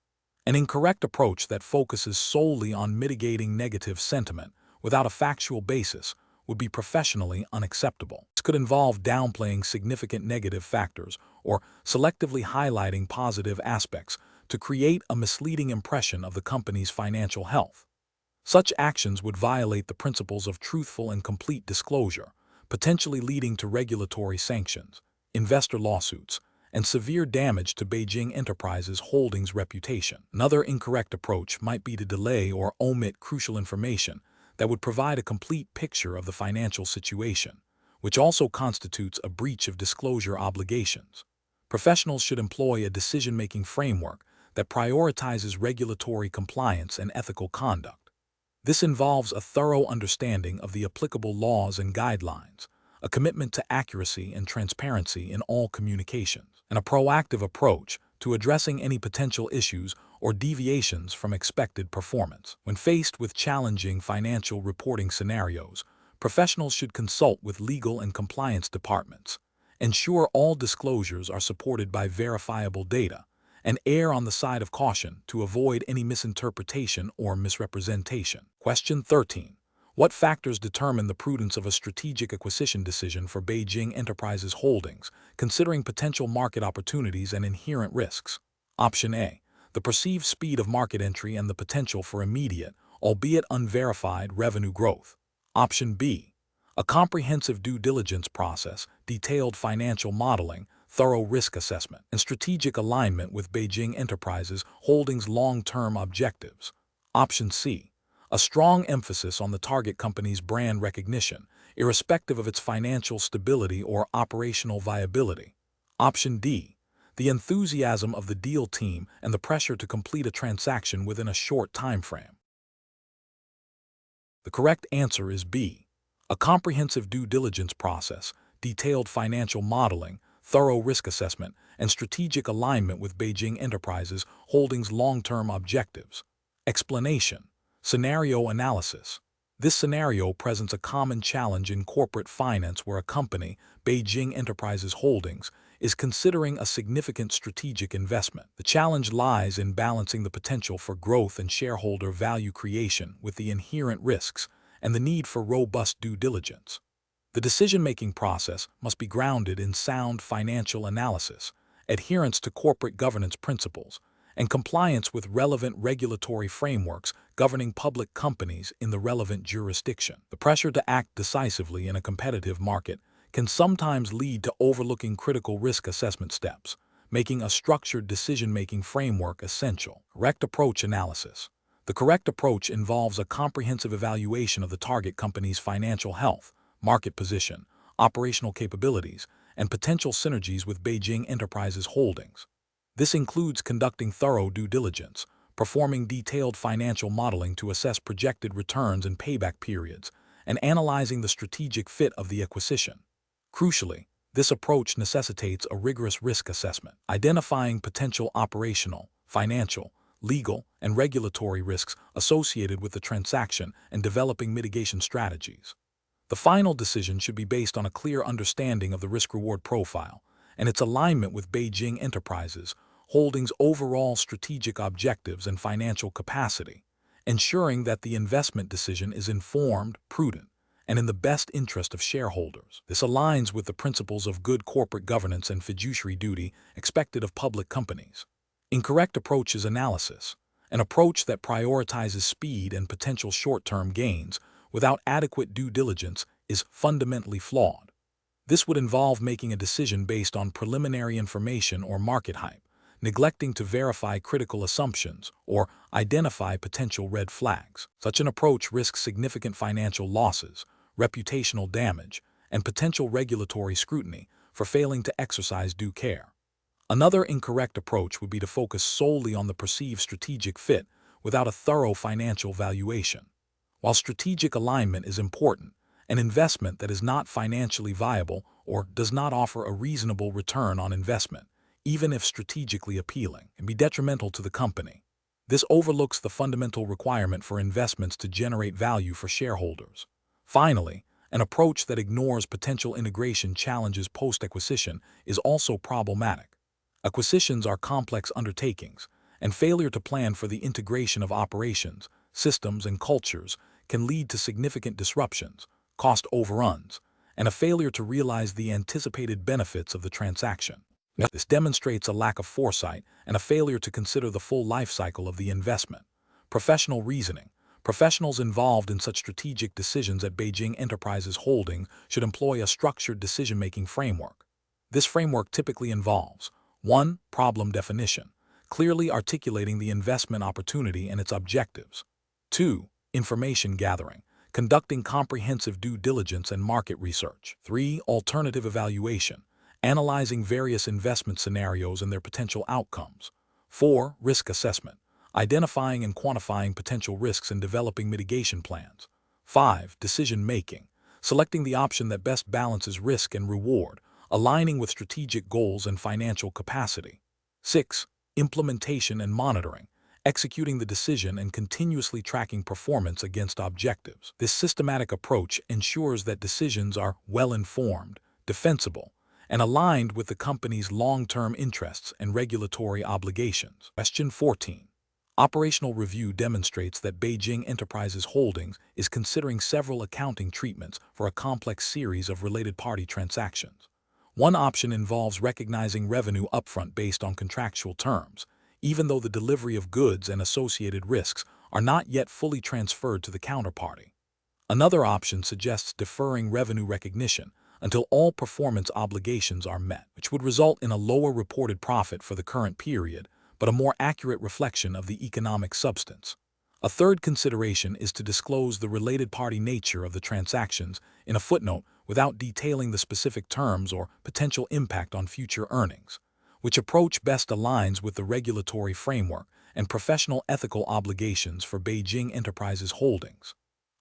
An incorrect approach that focuses solely on mitigating negative sentiment without a factual basis would be professionally unacceptable. This could involve downplaying significant negative factors or selectively highlighting positive aspects to create a misleading impression of the company's financial health. Such actions would violate the principles of truthful and complete disclosure, potentially leading to regulatory sanctions, investor lawsuits, and severe damage to Beijing Enterprises Holdings' reputation. Another incorrect approach might be to delay or omit crucial information that would provide a complete picture of the financial situation, which also constitutes a breach of disclosure obligations. Professionals should employ a decision-making framework that prioritizes regulatory compliance and ethical conduct. This involves a thorough understanding of the applicable laws and guidelines, a commitment to accuracy and transparency in all communications, and a proactive approach to addressing any potential issues or deviations from expected performance. When faced with challenging financial reporting scenarios, professionals should consult with legal and compliance departments, ensure all disclosures are supported by verifiable data, and err on the side of caution to avoid any misinterpretation or misrepresentation. Question 13. What factors determine the prudence of a strategic acquisition decision for Beijing Enterprises Holdings, considering potential market opportunities and inherent risks? Option A. The perceived speed of market entry and the potential for immediate, albeit unverified, revenue growth. Option B. A comprehensive due diligence process, detailed financial modeling, thorough risk assessment, and strategic alignment with Beijing Enterprises Holdings' long-term objectives. Option C. A strong emphasis on the target company's brand recognition, irrespective of its financial stability or operational viability. Option D. The enthusiasm of the deal team and the pressure to complete a transaction within a short time frame. The correct answer is B. A comprehensive due diligence process, detailed financial modeling, thorough risk assessment, and strategic alignment with Beijing Enterprises Holdings' long-term objectives. Explanation. Scenario analysis. This scenario presents a common challenge in corporate finance where a company, Beijing Enterprises Holdings, is considering a significant strategic investment. The challenge lies in balancing the potential for growth and shareholder value creation with the inherent risks and the need for robust due diligence. The decision-making process must be grounded in sound financial analysis, adherence to corporate governance principles, and compliance with relevant regulatory frameworks governing public companies in the relevant jurisdiction. The pressure to act decisively in a competitive market can sometimes lead to overlooking critical risk assessment steps, making a structured decision-making framework essential. Correct approach analysis. The correct approach involves a comprehensive evaluation of the target company's financial health, market position, operational capabilities, and potential synergies with Beijing Enterprises Holdings. This includes conducting thorough due diligence, performing detailed financial modeling to assess projected returns and payback periods, and analyzing the strategic fit of the acquisition. Crucially, this approach necessitates a rigorous risk assessment, identifying potential operational, financial, legal, and regulatory risks associated with the transaction and developing mitigation strategies. The final decision should be based on a clear understanding of the risk-reward profile and its alignment with Beijing Enterprises Holdings' overall strategic objectives and financial capacity, ensuring that the investment decision is informed, prudent, and in the best interest of shareholders. This aligns with the principles of good corporate governance and fiduciary duty expected of public companies. Incorrect approach is analysis, an approach that prioritizes speed and potential short-term gains without adequate due diligence is fundamentally flawed. This would involve making a decision based on preliminary information or market hype, neglecting to verify critical assumptions or identify potential red flags. Such an approach risks significant financial losses, reputational damage, and potential regulatory scrutiny for failing to exercise due care. Another incorrect approach would be to focus solely on the perceived strategic fit without a thorough financial valuation. While strategic alignment is important, an investment that is not financially viable or does not offer a reasonable return on investment, even if strategically appealing, can be detrimental to the company. This overlooks the fundamental requirement for investments to generate value for shareholders. Finally, an approach that ignores potential integration challenges post-acquisition is also problematic. Acquisitions are complex undertakings, and failure to plan for the integration of operations, systems, and cultures can lead to significant disruptions, cost overruns, and a failure to realize the anticipated benefits of the transaction. This demonstrates a lack of foresight and a failure to consider the full life cycle of the investment. Professional reasoning. Professionals involved in such strategic decisions at Beijing Enterprises Holdings should employ a structured decision-making framework. This framework typically involves 1. Problem definition, clearly articulating the investment opportunity and its objectives. 2. Information gathering, conducting comprehensive due diligence and market research. 3. Alternative evaluation, analyzing various investment scenarios and their potential outcomes. 4. Risk assessment, identifying and quantifying potential risks and developing mitigation plans. 5. Decision-making, selecting the option that best balances risk and reward, aligning with strategic goals and financial capacity. 6. Implementation and monitoring, executing the decision and continuously tracking performance against objectives. This systematic approach ensures that decisions are well-informed, defensible, and aligned with the company's long-term interests and regulatory obligations. Question 14. Operational review demonstrates that Beijing Enterprises Holdings is considering several accounting treatments for a complex series of related party transactions. One option involves recognizing revenue upfront based on contractual terms, even though the delivery of goods and associated risks are not yet fully transferred to the counterparty. Another option suggests deferring revenue recognition until all performance obligations are met, which would result in a lower reported profit for the current period, but a more accurate reflection of the economic substance. A third consideration is to disclose the related party nature of the transactions in a footnote without detailing the specific terms or potential impact on future earnings, which approach best aligns with the regulatory framework and professional ethical obligations for Beijing Enterprises Holdings.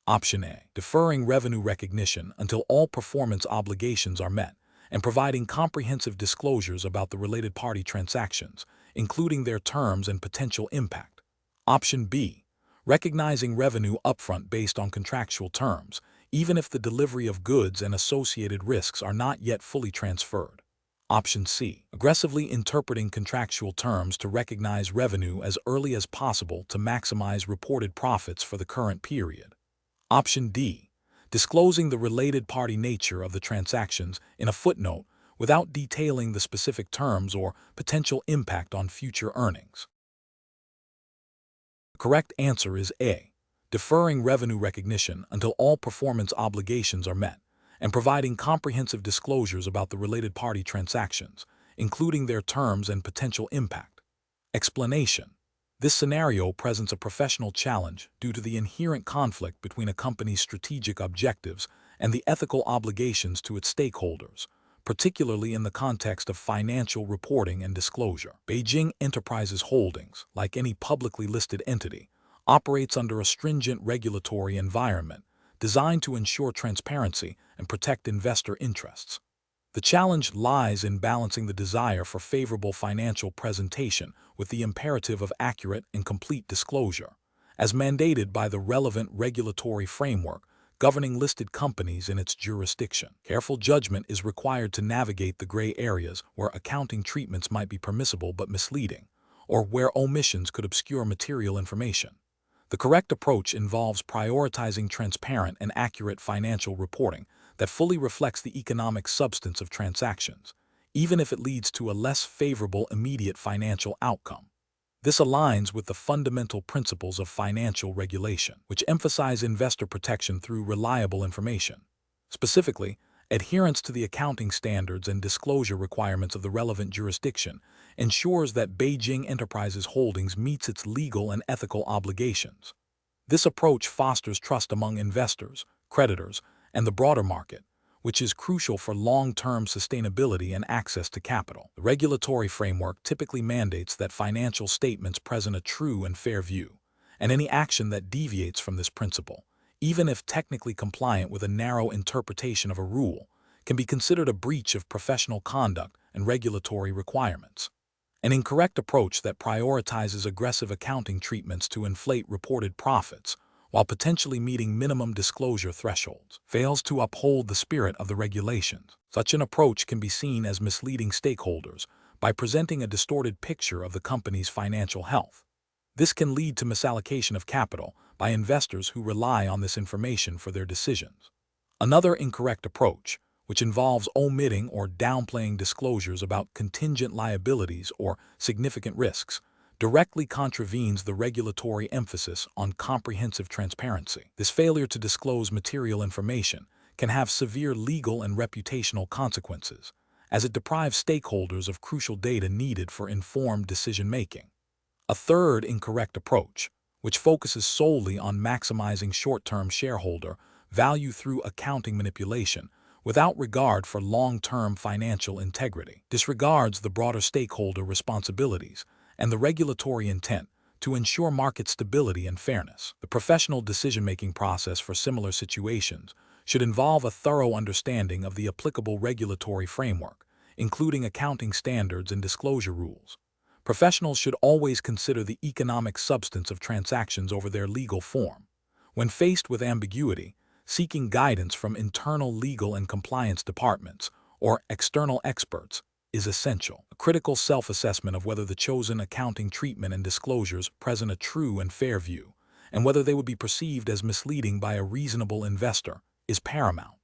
Option A. Deferring revenue recognition until all performance obligations are met and providing comprehensive disclosures about the related party transactions, including their terms and potential impact. Option B. Recognizing revenue upfront based on contractual terms, even if the delivery of goods and associated risks are not yet fully transferred. Option C. Aggressively interpreting contractual terms to recognize revenue as early as possible to maximize reported profits for the current period. Option D. Disclosing the related party nature of the transactions in a footnote without detailing the specific terms or potential impact on future earnings. The correct answer is A. Deferring revenue recognition until all performance obligations are met, and providing comprehensive disclosures about the related party transactions, including their terms and potential impact. Explanation. This scenario presents a professional challenge due to the inherent conflict between a company's strategic objectives and the ethical obligations to its stakeholders, particularly in the context of financial reporting and disclosure. Beijing Enterprises Holdings, like any publicly listed entity, operates under a stringent regulatory environment designed to ensure transparency and protect investor interests. The challenge lies in balancing the desire for favorable financial presentation with the imperative of accurate and complete disclosure, as mandated by the relevant regulatory framework governing listed companies in its jurisdiction. Careful judgment is required to navigate the gray areas where accounting treatments might be permissible but misleading, or where omissions could obscure material information. The correct approach involves prioritizing transparent and accurate financial reporting that fully reflects the economic substance of transactions, even if it leads to a less favorable immediate financial outcome. This aligns with the fundamental principles of financial regulation, which emphasize investor protection through reliable information. Specifically, adherence to the accounting standards and disclosure requirements of the relevant jurisdiction ensures that Beijing Enterprises Holdings meets its legal and ethical obligations. This approach fosters trust among investors, creditors, and the broader market, which is crucial for long-term sustainability and access to capital. The regulatory framework typically mandates that financial statements present a true and fair view, and any action that deviates from this principle, even if technically compliant with a narrow interpretation of a rule, can be considered a breach of professional conduct and regulatory requirements. An incorrect approach that prioritizes aggressive accounting treatments to inflate reported profits while potentially meeting minimum disclosure thresholds fails to uphold the spirit of the regulations. Such an approach can be seen as misleading stakeholders by presenting a distorted picture of the company's financial health. This can lead to misallocation of capital by investors who rely on this information for their decisions. Another incorrect approach, which involves omitting or downplaying disclosures about contingent liabilities or significant risks, directly contravenes the regulatory emphasis on comprehensive transparency. This failure to disclose material information can have severe legal and reputational consequences, as it deprives stakeholders of crucial data needed for informed decision-making. A third incorrect approach, which focuses solely on maximizing short-term shareholder value through accounting manipulation without regard for long-term financial integrity, disregards the broader stakeholder responsibilities and the regulatory intent to ensure market stability and fairness. The professional decision-making process for similar situations should involve a thorough understanding of the applicable regulatory framework, including accounting standards and disclosure rules. Professionals should always consider the economic substance of transactions over their legal form. When faced with ambiguity, seeking guidance from internal legal and compliance departments or external experts is essential. A critical self-assessment of whether the chosen accounting treatment and disclosures present a true and fair view, and whether they would be perceived as misleading by a reasonable investor, is paramount.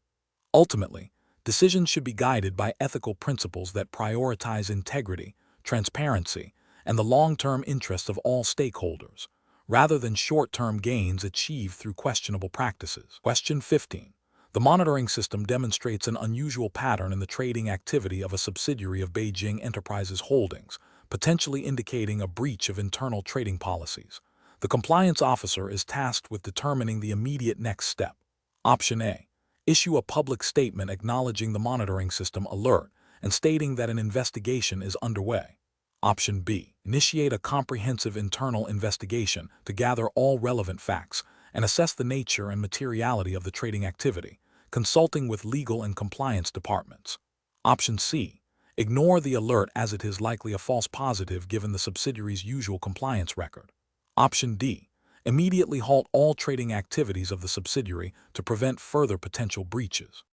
Ultimately, decisions should be guided by ethical principles that prioritize integrity, transparency, and the long-term interests of all stakeholders, rather than short-term gains achieved through questionable practices. Question 15. The monitoring system demonstrates an unusual pattern in the trading activity of a subsidiary of Beijing Enterprises Holdings, potentially indicating a breach of internal trading policies. The compliance officer is tasked with determining the immediate next step. Option A. Issue a public statement acknowledging the monitoring system alert and stating that an investigation is underway. Option B. Initiate a comprehensive internal investigation to gather all relevant facts and assess the nature and materiality of the trading activity, consulting with legal and compliance departments. Option C. Ignore the alert as it is likely a false positive given the subsidiary's usual compliance record. Option D. Immediately halt all trading activities of the subsidiary to prevent further potential breaches.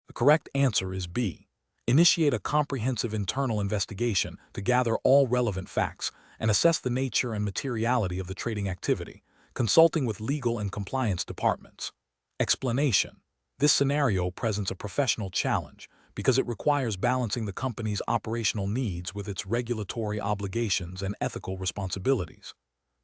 The correct answer is B. Initiate a comprehensive internal investigation to gather all relevant facts and assess the nature and materiality of the trading activity, consulting with legal and compliance departments. Explanation. This scenario presents a professional challenge because it requires balancing the company's operational needs with its regulatory obligations and ethical responsibilities.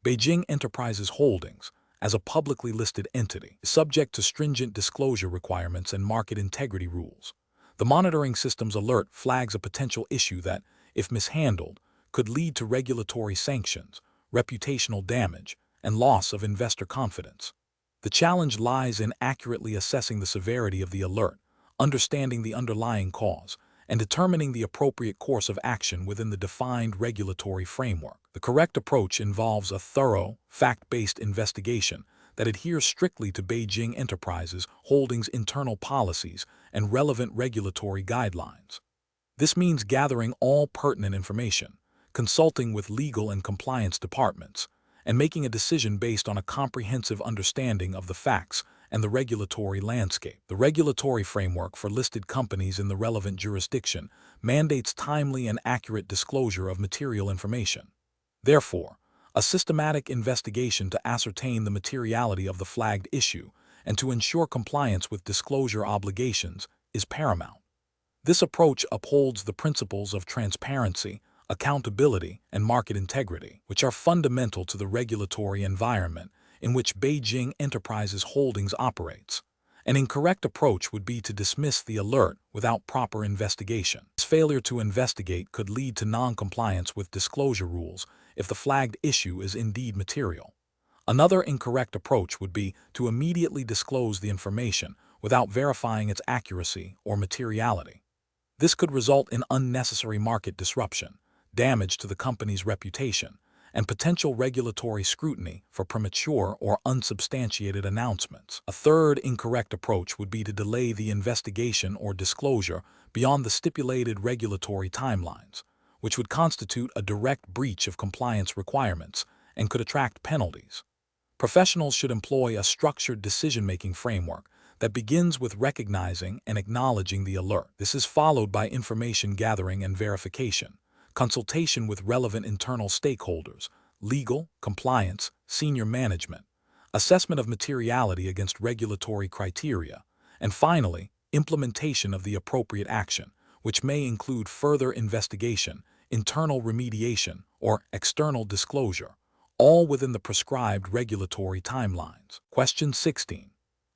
Beijing Enterprises Holdings, as a publicly listed entity, is subject to stringent disclosure requirements and market integrity rules. The monitoring system's alert flags a potential issue that, if mishandled, could lead to regulatory sanctions, reputational damage, and loss of investor confidence. The challenge lies in accurately assessing the severity of the alert, understanding the underlying cause, and determining the appropriate course of action within the defined regulatory framework. The correct approach involves a thorough, fact-based investigation that adheres strictly to Beijing Enterprises Holdings' internal policies and relevant regulatory guidelines. This means gathering all pertinent information, consulting with legal and compliance departments, and making a decision based on a comprehensive understanding of the facts and the regulatory landscape. The regulatory framework for listed companies in the relevant jurisdiction mandates timely and accurate disclosure of material information. Therefore, A systematic investigation to ascertain the materiality of the flagged issue and to ensure compliance with disclosure obligations is paramount. This approach upholds the principles of transparency, accountability, and market integrity, which are fundamental to the regulatory environment in which Beijing Enterprises Holdings operates. An incorrect approach would be to dismiss the alert without proper investigation. This failure to investigate could lead to non-compliance with disclosure rules if the flagged issue is indeed material. Another incorrect approach would be to immediately disclose the information without verifying its accuracy or materiality. This could result in unnecessary market disruption, damage to the company's reputation, and potential regulatory scrutiny for premature or unsubstantiated announcements. A third incorrect approach would be to delay the investigation or disclosure beyond the stipulated regulatory timelines, which would constitute a direct breach of compliance requirements and could attract penalties. Professionals should employ a structured decision-making framework that begins with recognizing and acknowledging the alert. This is followed by information gathering and verification, consultation with relevant internal stakeholders, legal, compliance, senior management, assessment of materiality against regulatory criteria, and finally, implementation of the appropriate action, which may include further investigation, internal remediation, or external disclosure, all within the prescribed regulatory timelines. Question 16.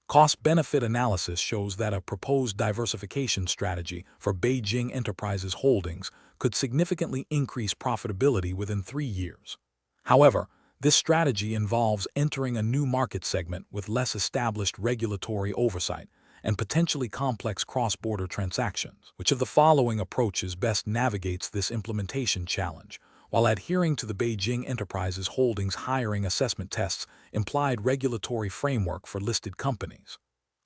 Cost-benefit analysis shows that a proposed diversification strategy for Beijing Enterprises Holdings could significantly increase profitability within 3 years. However, this strategy involves entering a new market segment with less established regulatory oversight and potentially complex cross-border transactions. Which of the following approaches best navigates this implementation challenge, while adhering to the Beijing Enterprises Holdings hiring assessment tests implied regulatory framework for listed companies?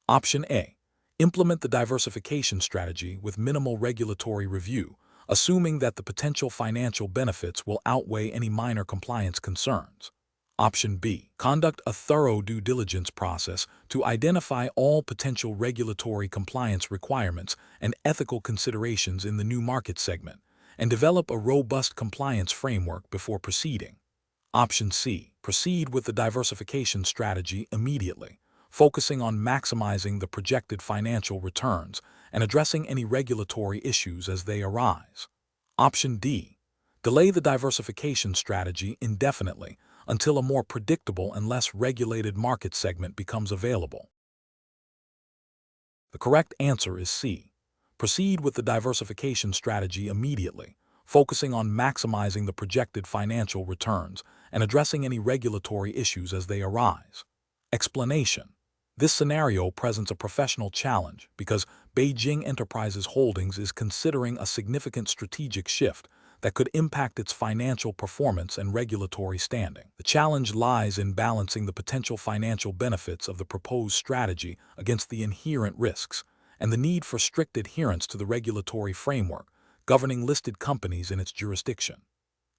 Option A. Implement the diversification strategy with minimal regulatory review, assuming that the potential financial benefits will outweigh any minor compliance concerns. Option B. Conduct a thorough due diligence process to identify all potential regulatory compliance requirements and ethical considerations in the new market segment, and develop a robust compliance framework before proceeding. Option C. Proceed with the diversification strategy immediately, focusing on maximizing the projected financial returns and addressing any regulatory issues as they arise. Option D. Delay the diversification strategy indefinitely until a more predictable and less regulated market segment becomes available. The correct answer is C. Proceed with the diversification strategy immediately, focusing on maximizing the projected financial returns and addressing any regulatory issues as they arise. Explanation. This scenario presents a professional challenge because Beijing Enterprises Holdings is considering a significant strategic shift that could impact its financial performance and regulatory standing. The challenge lies in balancing the potential financial benefits of the proposed strategy against the inherent risks and the need for strict adherence to the regulatory framework governing listed companies in its jurisdiction.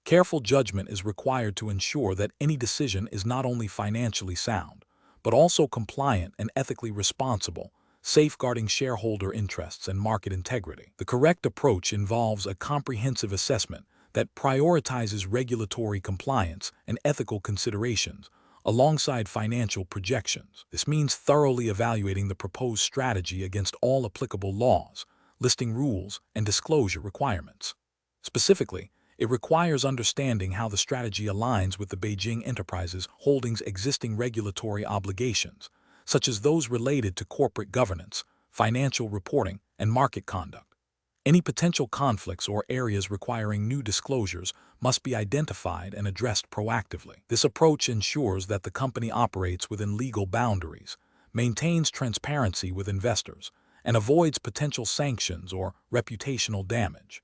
Careful judgment is required to ensure that any decision is not only financially sound, but also compliant and ethically responsible, safeguarding shareholder interests and market integrity. The correct approach involves a comprehensive assessment that prioritizes regulatory compliance and ethical considerations alongside financial projections. This means thoroughly evaluating the proposed strategy against all applicable laws, listing rules, and disclosure requirements. Specifically, it requires understanding how the strategy aligns with the Beijing Enterprises Holdings' existing regulatory obligations, such as those related to corporate governance, financial reporting, and market conduct. Any potential conflicts or areas requiring new disclosures must be identified and addressed proactively. This approach ensures that the company operates within legal boundaries, maintains transparency with investors, and avoids potential sanctions or reputational damage.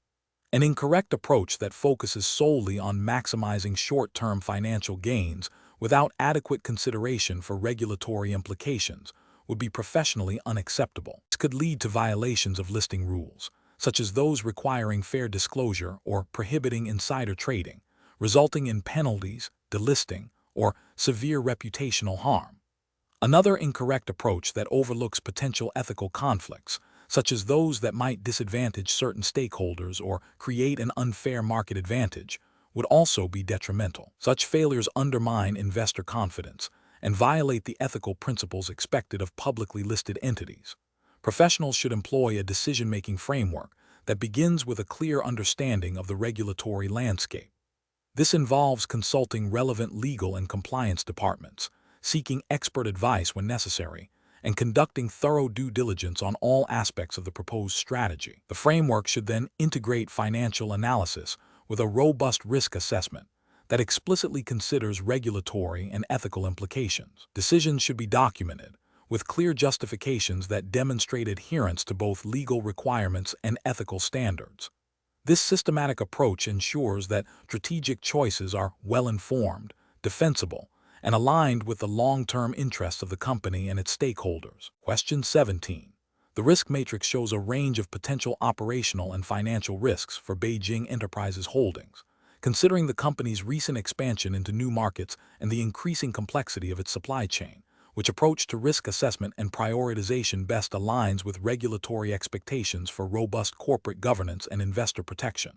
An incorrect approach that focuses solely on maximizing short-term financial gains without adequate consideration for regulatory implications would be professionally unacceptable. This could lead to violations of listing rules, such as those requiring fair disclosure or prohibiting insider trading, resulting in penalties, delisting, or severe reputational harm. Another incorrect approach that overlooks potential ethical conflicts, such as those that might disadvantage certain stakeholders or create an unfair market advantage, would also be detrimental. Such failures undermine investor confidence and violate the ethical principles expected of publicly listed entities. Professionals should employ a decision-making framework that begins with a clear understanding of the regulatory landscape. This involves consulting relevant legal and compliance departments, seeking expert advice when necessary, and conducting thorough due diligence on all aspects of the proposed strategy. The framework should then integrate financial analysis with a robust risk assessment that explicitly considers regulatory and ethical implications. Decisions should be documented, with clear justifications that demonstrate adherence to both legal requirements and ethical standards. This systematic approach ensures that strategic choices are well-informed, defensible, and aligned with the long-term interests of the company and its stakeholders. Question 17. The risk matrix shows a range of potential operational and financial risks for Beijing Enterprises Holdings, considering the company's recent expansion into new markets and the increasing complexity of its supply chain. Which approach to risk assessment and prioritization best aligns with regulatory expectations for robust corporate governance and investor protection?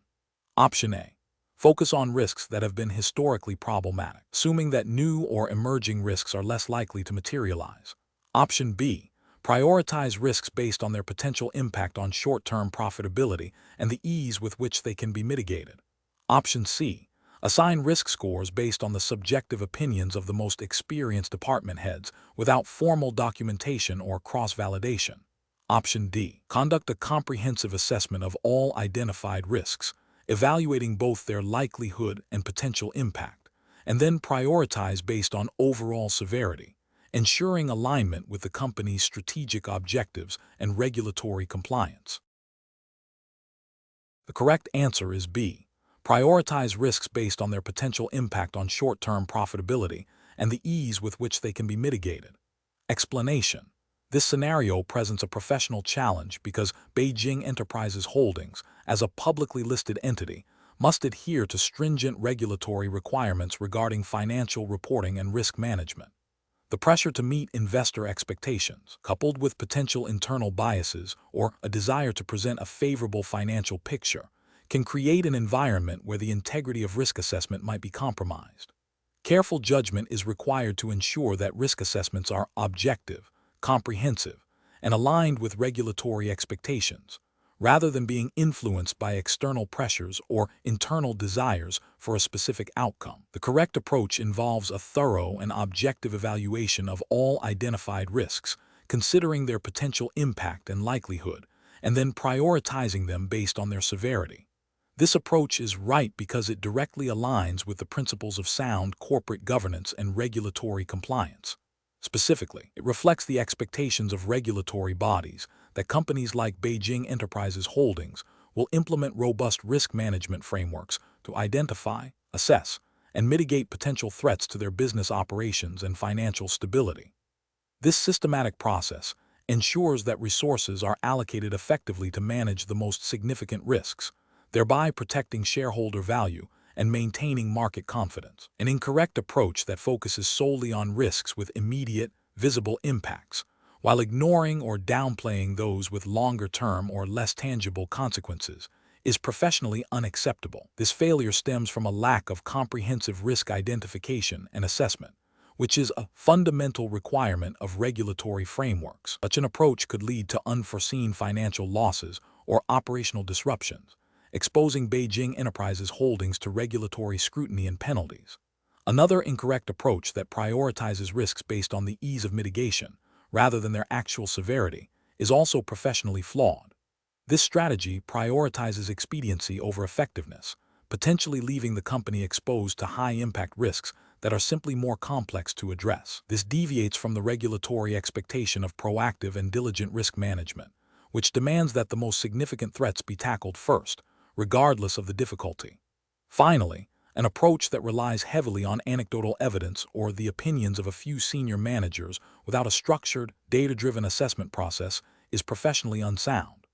Option A. Focus on risks that have been historically problematic, assuming that new or emerging risks are less likely to materialize. Option B. Prioritize risks based on their potential impact on short-term profitability and the ease with which they can be mitigated. Option C. Assign risk scores based on the subjective opinions of the most experienced department heads without formal documentation or cross-validation. Option D. Conduct a comprehensive assessment of all identified risks, evaluating both their likelihood and potential impact, and then prioritize based on overall severity, ensuring alignment with the company's strategic objectives and regulatory compliance. The correct answer is B. Prioritize risks based on their potential impact on short-term profitability and the ease with which they can be mitigated. Explanation. This scenario presents a professional challenge because Beijing Enterprises Holdings, as a publicly listed entity, must adhere to stringent regulatory requirements regarding financial reporting and risk management. The pressure to meet investor expectations, coupled with potential internal biases or a desire to present a favorable financial picture, can create an environment where the integrity of risk assessment might be compromised. Careful judgment is required to ensure that risk assessments are objective, comprehensive, and aligned with regulatory expectations, rather than being influenced by external pressures or internal desires for a specific outcome. The correct approach involves a thorough and objective evaluation of all identified risks, considering their potential impact and likelihood, and then prioritizing them based on their severity. This approach is right because it directly aligns with the principles of sound corporate governance and regulatory compliance. Specifically, it reflects the expectations of regulatory bodies that companies like Beijing Enterprises Holdings will implement robust risk management frameworks to identify, assess, and mitigate potential threats to their business operations and financial stability. This systematic process ensures that resources are allocated effectively to manage the most significant risks, thereby protecting shareholder value and maintaining market confidence. An incorrect approach that focuses solely on risks with immediate, visible impacts, while ignoring or downplaying those with longer-term or less tangible consequences, is professionally unacceptable. This failure stems from a lack of comprehensive risk identification and assessment, which is a fundamental requirement of regulatory frameworks. Such an approach could lead to unforeseen financial losses or operational disruptions, exposing Beijing Enterprises Holdings to regulatory scrutiny and penalties. Another incorrect approach that prioritizes risks based on the ease of mitigation, rather than their actual severity, is also professionally flawed. This strategy prioritizes expediency over effectiveness, potentially leaving the company exposed to high-impact risks that are simply more complex to address. This deviates from the regulatory expectation of proactive and diligent risk management, which demands that the most significant threats be tackled first, regardless of the difficulty. Finally, an approach that relies heavily on anecdotal evidence or the opinions of a few senior managers without a structured, data-driven assessment process is professionally unsound.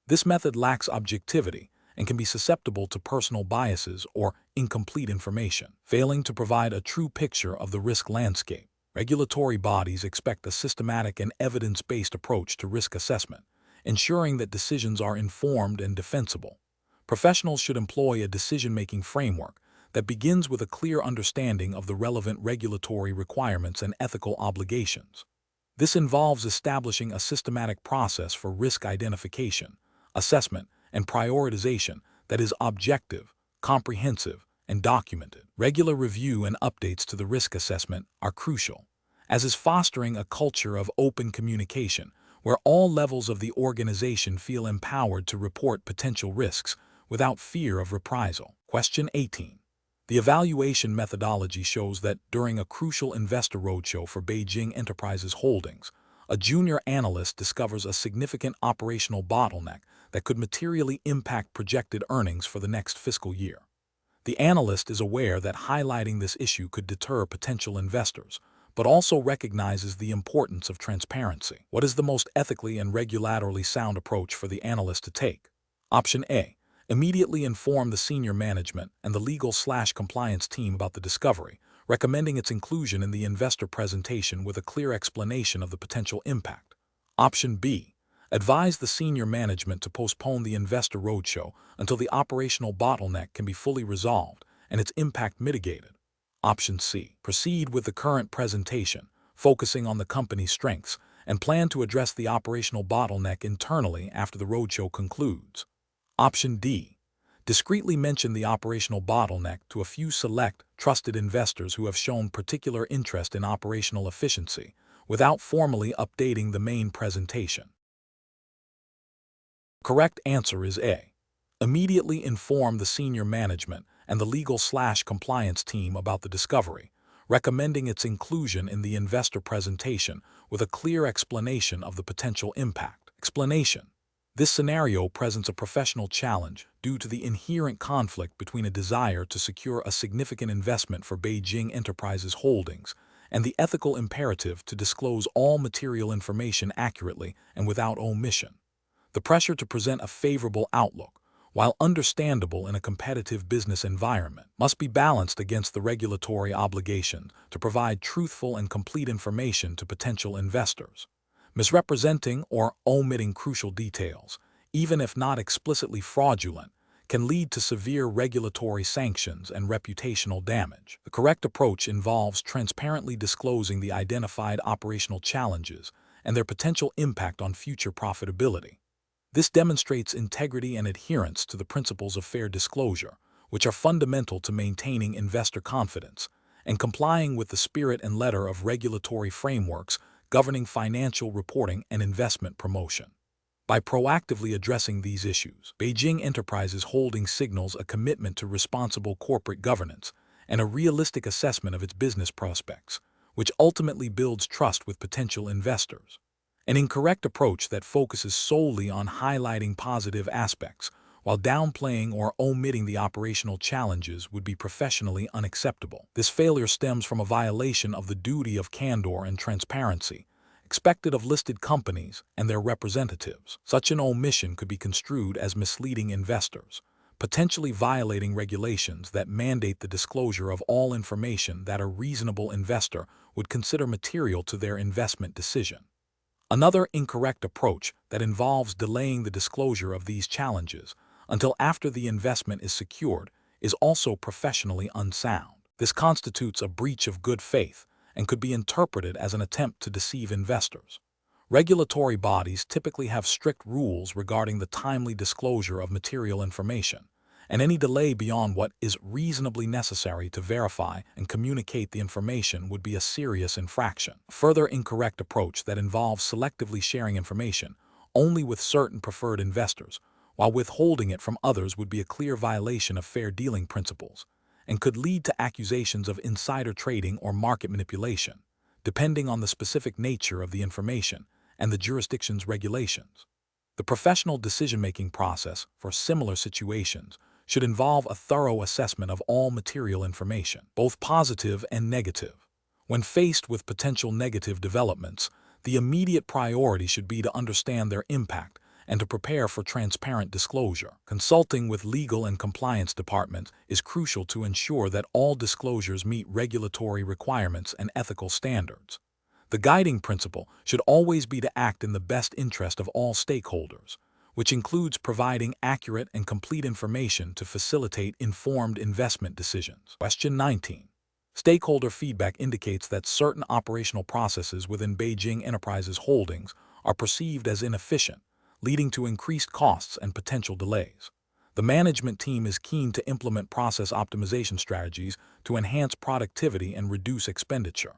This method lacks objectivity and can be susceptible to personal biases or incomplete information, failing to provide a true picture of the risk landscape. Regulatory bodies expect a systematic and evidence-based approach to risk assessment, ensuring that decisions are informed and defensible. Professionals should employ a decision-making framework that begins with a clear understanding of the relevant regulatory requirements and ethical obligations. This involves establishing a systematic process for risk identification, assessment, and prioritization that is objective, comprehensive, and documented. Regular review and updates to the risk assessment are crucial, as is fostering a culture of open communication where all levels of the organization feel empowered to report potential risks without fear of reprisal. Question 18. The evaluation methodology shows that during a crucial investor roadshow for Beijing Enterprises Holdings, a junior analyst discovers a significant operational bottleneck that could materially impact projected earnings for the next fiscal year. The analyst is aware that highlighting this issue could deter potential investors, but also recognizes the importance of transparency. What is the most ethically and regulatorily sound approach for the analyst to take? Option A. Immediately inform the senior management and the legal/compliance team about the discovery, recommending its inclusion in the investor presentation with a clear explanation of the potential impact. Option B. Advise the senior management to postpone the investor roadshow until the operational bottleneck can be fully resolved and its impact mitigated. Option C. Proceed with the current presentation, focusing on the company's strengths, and plan to address the operational bottleneck internally after the roadshow concludes. Option D. Discreetly mention the operational bottleneck to a few select, trusted investors who have shown particular interest in operational efficiency, without formally updating the main presentation. Correct answer is A. Immediately inform the senior management and the legal/compliance team about the discovery, recommending its inclusion in the investor presentation with a clear explanation of the potential impact. Explanation. This scenario presents a professional challenge due to the inherent conflict between a desire to secure a significant investment for Beijing Enterprises Holdings and the ethical imperative to disclose all material information accurately and without omission. The pressure to present a favorable outlook, while understandable in a competitive business environment, must be balanced against the regulatory obligation to provide truthful and complete information to potential investors. Misrepresenting or omitting crucial details, even if not explicitly fraudulent, can lead to severe regulatory sanctions and reputational damage. The correct approach involves transparently disclosing the identified operational challenges and their potential impact on future profitability. This demonstrates integrity and adherence to the principles of fair disclosure, which are fundamental to maintaining investor confidence and complying with the spirit and letter of regulatory frameworks governing financial reporting and investment promotion. By proactively addressing these issues, Beijing Enterprises Holdings signals a commitment to responsible corporate governance and a realistic assessment of its business prospects, which ultimately builds trust with potential investors. An incorrect approach that focuses solely on highlighting positive aspects while downplaying or omitting the operational challenges would be professionally unacceptable. This failure stems from a violation of the duty of candor and transparency expected of listed companies and their representatives. Such an omission could be construed as misleading investors, potentially violating regulations that mandate the disclosure of all information that a reasonable investor would consider material to their investment decision. Another incorrect approach that involves delaying the disclosure of these challenges until after the investment is secured is also professionally unsound. This constitutes a breach of good faith and could be interpreted as an attempt to deceive investors. Regulatory bodies typically have strict rules regarding the timely disclosure of material information, and any delay beyond what is reasonably necessary to verify and communicate the information would be a serious infraction. A further incorrect approach that involves selectively sharing information only with certain preferred investors, while withholding it from others, would be a clear violation of fair dealing principles and could lead to accusations of insider trading or market manipulation, depending on the specific nature of the information and the jurisdiction's regulations. The professional decision-making process for similar situations should involve a thorough assessment of all material information, both positive and negative. When faced with potential negative developments, the immediate priority should be to understand their impact and to prepare for transparent disclosure. Consulting with legal and compliance departments is crucial to ensure that all disclosures meet regulatory requirements and ethical standards. The guiding principle should always be to act in the best interest of all stakeholders, which includes providing accurate and complete information to facilitate informed investment decisions. Question 19. Stakeholder feedback indicates that certain operational processes within Beijing Enterprises Holdings are perceived as inefficient, leading to increased costs and potential delays. The management team is keen to implement process optimization strategies to enhance productivity and reduce expenditure.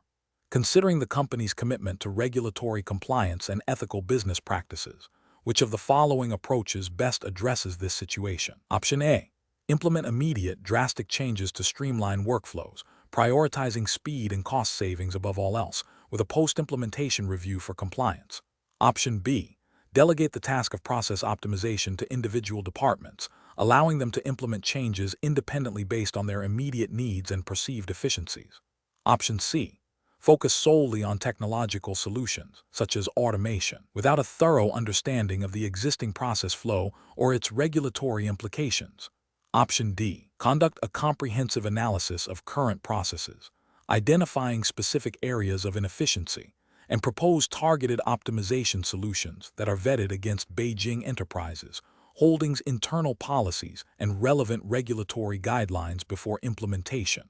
Considering the company's commitment to regulatory compliance and ethical business practices, which of the following approaches best addresses this situation? Option A. Implement immediate, drastic changes to streamline workflows, prioritizing speed and cost savings above all else, with a post-implementation review for compliance. Option B. Delegate the task of process optimization to individual departments, allowing them to implement changes independently based on their immediate needs and perceived efficiencies. Option C. Focus solely on technological solutions, such as automation, without a thorough understanding of the existing process flow or its regulatory implications. Option D. Conduct a comprehensive analysis of current processes, identifying specific areas of inefficiency, and propose targeted optimization solutions that are vetted against Beijing Enterprises Holdings' internal policies and relevant regulatory guidelines before implementation.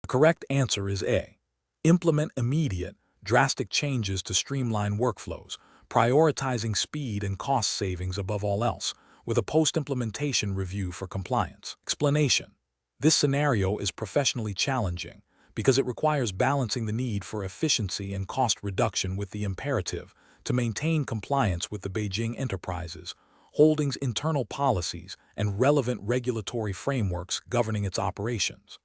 The correct answer is A. Implement immediate, drastic changes to streamline workflows, prioritizing speed and cost savings above all else, with a post-implementation review for compliance. Explanation. This scenario is professionally challenging because it requires balancing the need for efficiency and cost reduction with the imperative to maintain compliance with the Beijing Enterprises Holdings' internal policies and relevant regulatory frameworks governing its operations.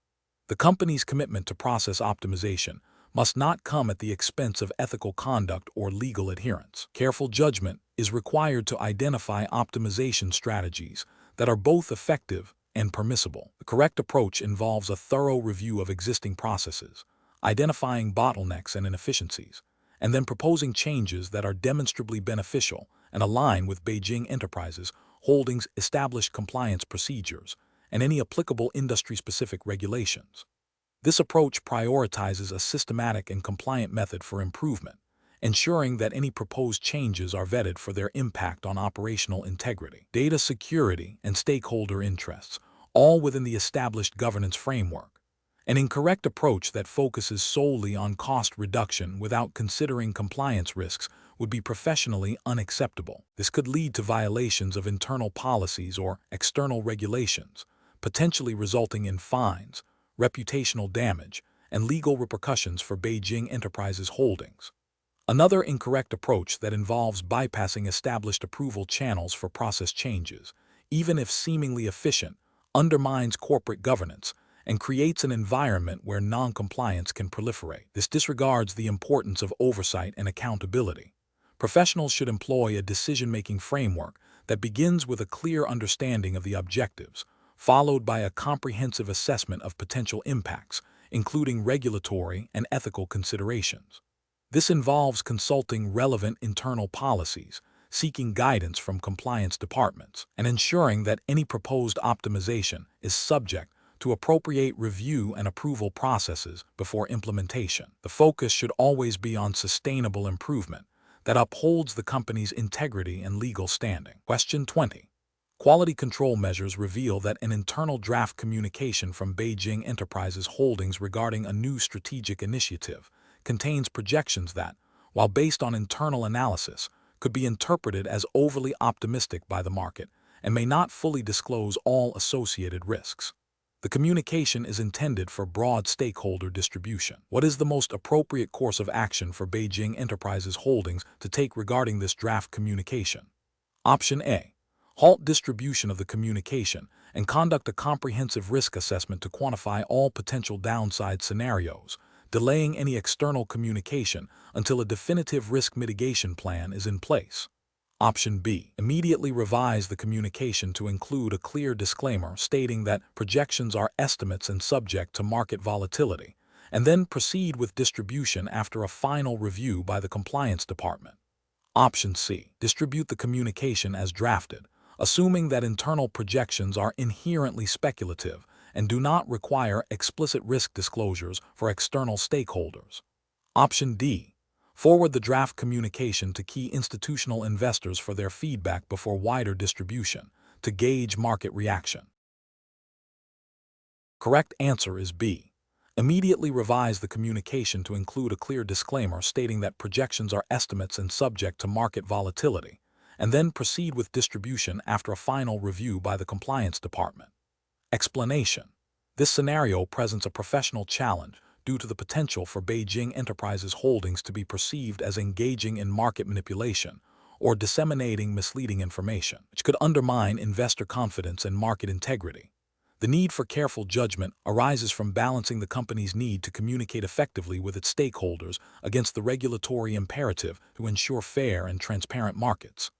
The company's commitment to process optimization must not come at the expense of ethical conduct or legal adherence. Careful judgment is required to identify optimization strategies that are both effective and permissible. The correct approach involves a thorough review of existing processes, identifying bottlenecks and inefficiencies, and then proposing changes that are demonstrably beneficial and align with Beijing Enterprises Holdings' established compliance procedures and any applicable industry-specific regulations. This approach prioritizes a systematic and compliant method for improvement, ensuring that any proposed changes are vetted for their impact on operational integrity, data security, and stakeholder interests, all within the established governance framework. An incorrect approach that focuses solely on cost reduction without considering compliance risks would be professionally unacceptable. This could lead to violations of internal policies or external regulations, potentially resulting in fines, reputational damage, and legal repercussions for Beijing Enterprises Holdings. Another incorrect approach that involves bypassing established approval channels for process changes, even if seemingly efficient, undermines corporate governance and creates an environment where non-compliance can proliferate. This disregards the importance of oversight and accountability. Professionals should employ a decision-making framework that begins with a clear understanding of the objectives, followed by a comprehensive assessment of potential impacts, including regulatory and ethical considerations. This involves consulting relevant internal policies, seeking guidance from compliance departments, and ensuring that any proposed optimization is subject to appropriate review and approval processes before implementation. The focus should always be on sustainable improvement that upholds the company's integrity and legal standing. Question 20. Quality control measures reveal that an internal draft communication from Beijing Enterprises Holdings regarding a new strategic initiative contains projections that, while based on internal analysis, could be interpreted as overly optimistic by the market and may not fully disclose all associated risks. The communication is intended for broad stakeholder distribution. What is the most appropriate course of action for Beijing Enterprises Holdings to take regarding this draft communication? Option A. Halt distribution of the communication and conduct a comprehensive risk assessment to quantify all potential downside scenarios, delaying any external communication until a definitive risk mitigation plan is in place. Option B. Immediately revise the communication to include a clear disclaimer stating that projections are estimates and subject to market volatility, and then proceed with distribution after a final review by the compliance department. Option C. Distribute the communication as drafted, assuming that internal projections are inherently speculative and do not require explicit risk disclosures for external stakeholders. Option D. Forward the draft communication to key institutional investors for their feedback before wider distribution, to gauge market reaction. Correct answer is B. Immediately revise the communication to include a clear disclaimer stating that projections are estimates and subject to market volatility, and then proceed with distribution after a final review by the compliance department. Explanation. This scenario presents a professional challenge due to the potential for Beijing Enterprises holdings to be perceived as engaging in market manipulation or disseminating misleading information, which could undermine investor confidence and market integrity. The need for careful judgment arises from balancing the company's need to communicate effectively with its stakeholders against the regulatory imperative to ensure fair and transparent markets.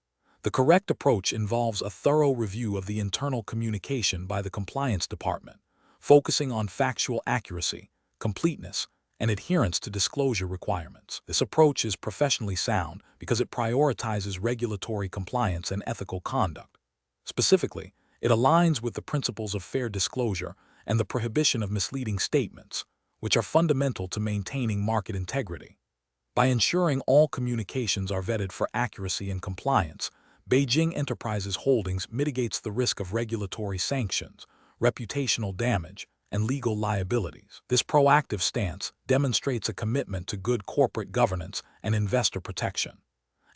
The correct approach involves a thorough review of the internal communication by the compliance department, focusing on factual accuracy, completeness, and adherence to disclosure requirements. This approach is professionally sound because it prioritizes regulatory compliance and ethical conduct. Specifically, it aligns with the principles of fair disclosure and the prohibition of misleading statements, which are fundamental to maintaining market integrity. By ensuring all communications are vetted for accuracy and compliance, Beijing Enterprises Holdings mitigates the risk of regulatory sanctions, reputational damage, and legal liabilities. This proactive stance demonstrates a commitment to good corporate governance and investor protection.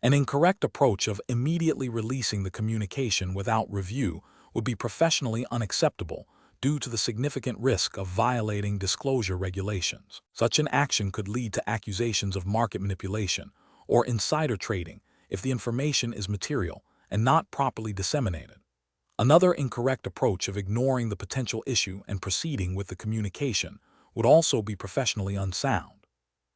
An incorrect approach of immediately releasing the communication without review would be professionally unacceptable due to the significant risk of violating disclosure regulations. Such an action could lead to accusations of market manipulation or insider trading if the information is material and not properly disseminated. Another incorrect approach of ignoring the potential issue and proceeding with the communication would also be professionally unsound.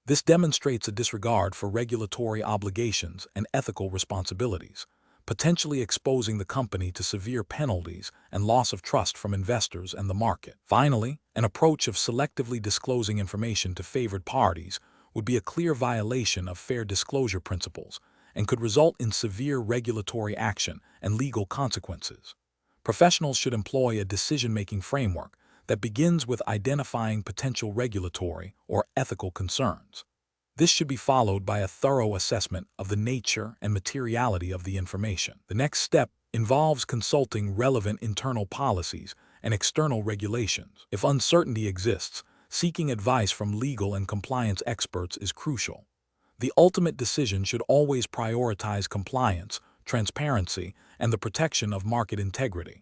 This demonstrates a disregard for regulatory obligations and ethical responsibilities, potentially exposing the company to severe penalties and loss of trust from investors and the market. Finally, an approach of selectively disclosing information to favored parties would be a clear violation of fair disclosure principles and could result in severe regulatory action and legal consequences. Professionals should employ a decision-making framework that begins with identifying potential regulatory or ethical concerns. This should be followed by a thorough assessment of the nature and materiality of the information. The next step involves consulting relevant internal policies and external regulations. If uncertainty exists, seeking advice from legal and compliance experts is crucial. The ultimate decision should always prioritize compliance, transparency, and the protection of market integrity.